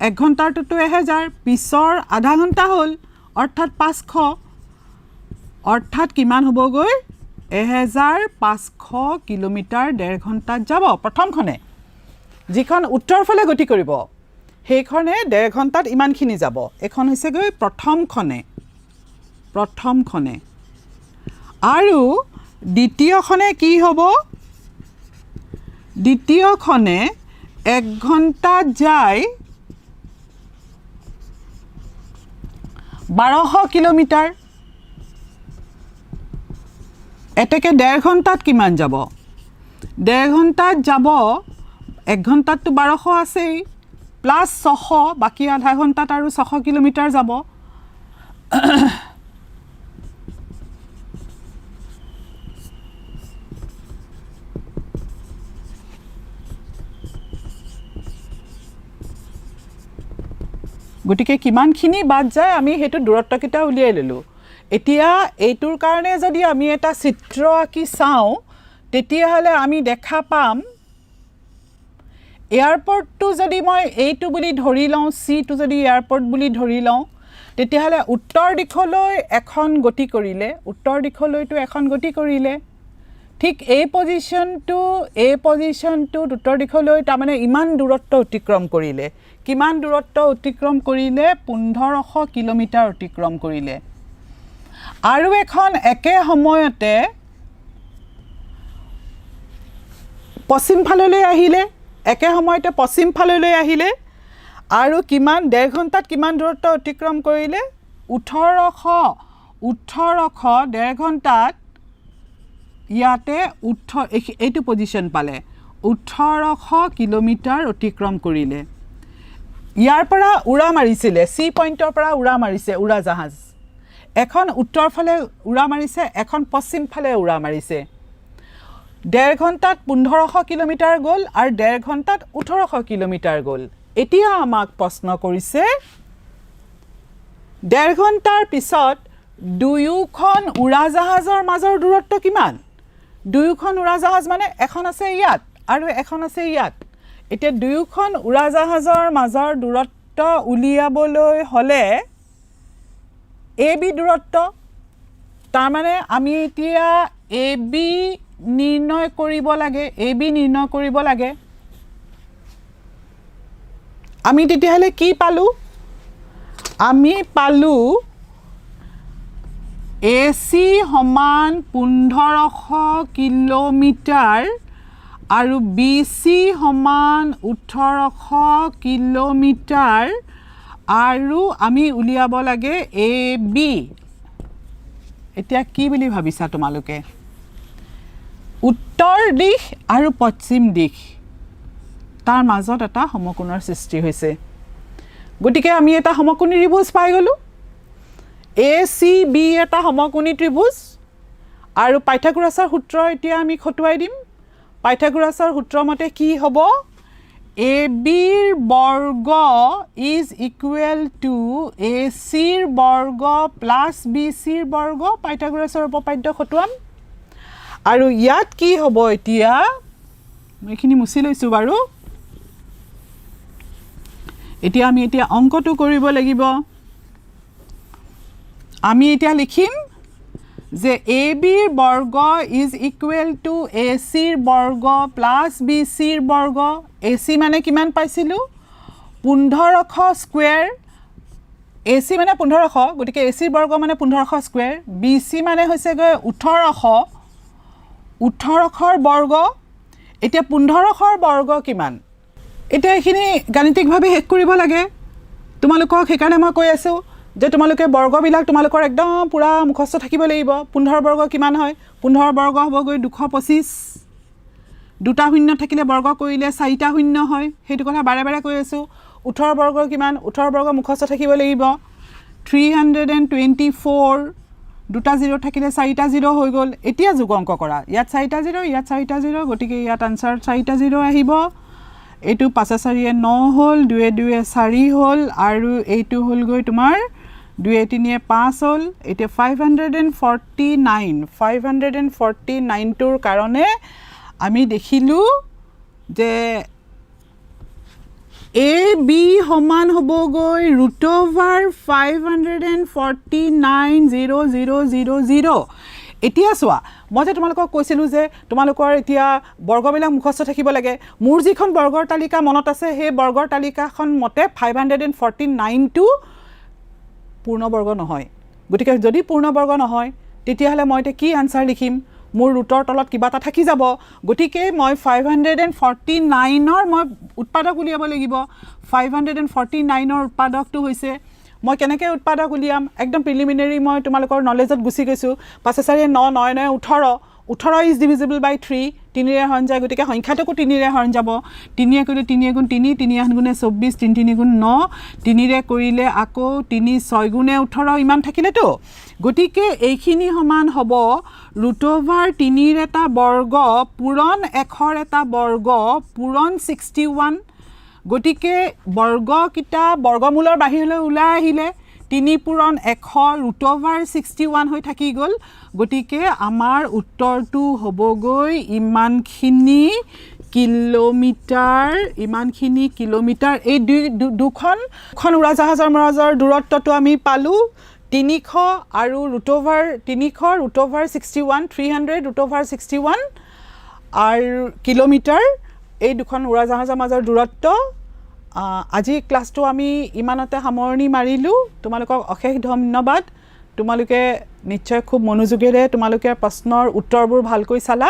1 ঘণ্টাৰটোতো 1000 পিছৰ আধা ঘণ্টা হ'ল অৰ্থাৎ 500 অৰ্থাৎ কিমান হ'বগৈ 1500 কিলোমিটাৰ 1.5 ঘণ্টাত যাব প্ৰথমখনে যিখন উত্তৰ ফালে গতি কৰিব সেইখনে 1.5 ঘণ্টাত ইমানখিনি যাব এখন হৈছেগৈ প্ৰথমখনে আৰু দ্বিতীয়খনে কি হ'ব দ্বিতীয়খনে 1 ঘণ্টাত যায় 1200 কিলোমিটাৰ এতেকে 1.5 ঘণ্টাত কিমান যাব 1.5 ঘণ্টাত যাব 1 ঘণ্টাততো 1200 আছেই প্লাছ 600 বাকী আধা ঘণ্টাত আৰু 600 কিলোমিটাৰ যাব গতিকে কিমানখিনি বাদ যায় আমি হেতু দূৰত্বকিটা উলিয়াই ললো এতিয়া এইটোৰ কাৰণে যদি আমি এটা চিত্ৰ আঁকি চাওঁ তেতিয়াহলে আমি দেখা পাম এয়াৰপৰ্টটো যদি মই এইটো বুলি ধৰি লওঁ সি টো যদি এয়াৰপৰ্ট বুলি ধৰি লওঁ তেতিয়াহলে উত্তৰ দিশলৈ এখন গতি কৰিলে উত্তৰ দিশলৈটো এখন গতি কৰিলে ঠিক এই পজিশনটো উত্তৰ দিশলৈ তাৰ মানে ইমান দূৰত্ব অতিক্ৰম কৰিলে কিমান দূৰত্ব অতিক্ৰম কৰিলে 1500 কিলোমিটাৰ অতিক্ৰম কৰিলে আৰু এখন একে সময়তে পশ্চিম ফাললৈ আহিলে একে সময়তে পশ্চিম ফাললৈ আহিলে আৰু কিমান 1.5 ঘণ্টাত কিমান দূৰত্ব অতিক্ৰম কৰিলে 1800 1.5 ঘণ্টাত ইয়াতে এইটো পজিশ্যন পালে 1800 কিলোমিটাৰ অতিক্ৰম কৰিলে ইয়াৰ পৰা উৰা মাৰিছিলে সি পইণ্টৰ পৰা উৰা মাৰিছে উৰা জাহাজ এখন উত্তৰ ফালে উৰা মাৰিছে এখন পশ্চিম ফালে উৰা মাৰিছে 1.5 ঘণ্টাত 1500 কিলোমিটাৰ গ'ল আৰু 1.5 ঘণ্টাত 1800 কিলোমিটাৰ গ'ল এতিয়া আমাক প্ৰশ্ন কৰিছে 1.5 ঘণ্টাৰ পিছত দুয়োখন উৰাজাহাজৰ মাজৰ দূৰত্ব কিমান দুয়োখন উৰাজাহাজ মানে এখন আছে ইয়াত আৰু এখন আছে ইয়াত এতিয়া দুয়োখন উৰাজাহাজৰ মাজৰ দূৰত্ব উলিয়াবলৈ হলে এবি দূৰত্ব তাৰ মানে আমি এতিয়া এবি নিৰ্ণয় কৰিব লাগে আমি তেতিয়াহলে কি পালো আমি পালো এসি সমান 1500 কিলোমিটাৰ আৰু বিসি সমান 1800 কিলোমিটাৰ আৰু আমি উলিয়াব লাগে এবি এতিয়া কি বুলি ভাবিছা তোমালোকে উত্তৰ দিশ আৰু পশ্চিম দিশ তাৰ মাজত এটা সমকোণৰ সৃষ্টি হৈছে গতিকে আমি এটা সমকোণী ত্ৰিভুজ পাই গলো ACB এটা সমকোণী ত্ৰিভুজ আৰু পাইথাগোৰাছৰ সূত্ৰ এতিয়া আমি খটুৱাই দিম পাইথাগোৰাছৰ সূত্ৰ মতে কি হ'ব AB ৰ বৰ্গ is equal to AC ৰ বৰ্গ plus BC ৰ বৰ্গ পাইথাগোৰাছৰ উপপাদ্য খটুৱাম আৰু ইয়াত কি হ'ব এতিয়া এইখিনি মুছি লৈছো বাৰু এতিয়া আমি এতিয়া অংকটো কৰিব লাগিব আমি এতিয়া লিখিম যে AB ৰ বৰ্গ is equal to AC ৰ বৰ্গ plus BC ৰ বৰ্গ AC মানে কিমান পাইছিলো 1500 স্কয়াৰ AC মানে 1500 গতিকে AC ৰ বৰ্গ মানে 1500 স্কয়াৰ BC মানে হৈছে 1800 1800 ৰ বৰ্গ এতিয়া 1500 ৰ বৰ্গ কিমান এটা এখিনি গাণিতিকভাৱে হেক কৰিব লাগে তোমালোকক হেকানে মই কৈ আছো যে তোমালোকে বৰ্গবিলাক তোমালোকৰ একদম পুৰা মুখস্থ থাকিব লাগিব 15 বৰ্গ কিমান হয় 15 বৰ্গ হ'ব গৈ 225 দুটা শূন্য থাকিলে বৰ্গ কৰিলে চাৰিটা শূন্য হয় হেতু কথা বাৰে বাৰে কৈ আছো 18 বৰ্গ কিমান 18 বৰ্গ মুখস্থ থাকিব লাগিব 324 দুটা 0 থাকিলে চাৰিটা 0 হৈ গ'ল এতিয়া যোগ অংক কৰা ইয়াত চাৰিটা 0 ইয়াত চাৰিটা 0 গতিকে ইয়াত আনসাৰ চাৰিটা 0 আহিব এইটো 5 4 9 হল 2 2 4 হল আৰু এইটো হল গৈ তোমাৰ 2 3 5 হল এটা 549 টোৰ কাৰণে আমি দেখিলো যে AB সমান হ'ব গৈ √549,000 এতিয়া চোৱা মই যে তোমালোকক কৈছিলো যে তোমালোকৰ এতিয়া বৰ্গবিলাক মুখস্থ থাকিব লাগে মোৰ যিখন বৰ্গৰ তালিকা মনত আছে সেই বৰ্গৰ তালিকাখন মতে 549 টো পূৰ্ণ বৰ্গ নহয় গতিকে যদি পূৰ্ণ বৰ্গ নহয় তেতিয়াহলে মই কি আনসাৰ লিখিম মোৰ ৰুটৰ তলত কিবা এটা থাকি যাব গতিকে মই 549 ৰ মই উৎপাদক উলিয়াব লাগিব 549 ৰ উৎপাদকটো হৈছে মই কেনেকৈ উৎপাদক উলিয়াম একদম প্ৰিলিমিনাৰী মই তোমালোকৰ নলেজত গুছি গৈছো 5 4 9 9 9 18 is divisible by 3 3 ৰে হৰণ যায় গতিকে সংখ্যাটোকো 3 ৰে হৰণ যাব 3 কৰিলে 3 গুণ 3 3 গুণে 24 3 3 গুণ 9 3 ৰে কৰিলে আকৌ 3 6 গুণে 18 ইমান থাকিলেতো গতিকে এইখিনি সমান হ'ব √3 ৰ এটা বৰ্গ পূৰণ 1 ৰ এটা বৰ্গ পূৰণ 61 গতিকে বৰ্গ কিটা বৰ্গমূলৰ বাহিৰলৈ ওলাই আহিলে 3 পূৰণ 1 √61 হৈ থাকি গল গতিকে আমাৰ উত্তৰটো হ'বগৈ ইমানখিনি কিলোমিটাৰ এই দুখন উৰাজাহাজৰ মাজৰ দূৰত্বটো আমি পালো 300 আৰু √61 300 আৰু কিলোমিটাৰ এই দুখন উৰাজাহাজৰ মাজৰ দূৰত্ব আজি ক্লাছটো আমি ইমানতে সামৰণি মাৰিলো তোমালোকক অশেষ ধন্যবাদ তোমালোকে নিশ্চয় খুব মনোযোগেৰে তোমালোকে প্ৰশ্নৰ উত্তৰবোৰ ভালকৈ চালা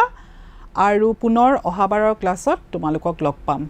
আৰু পুনৰ অহাবাৰৰ ক্লাছত তোমালোকক লগ পাম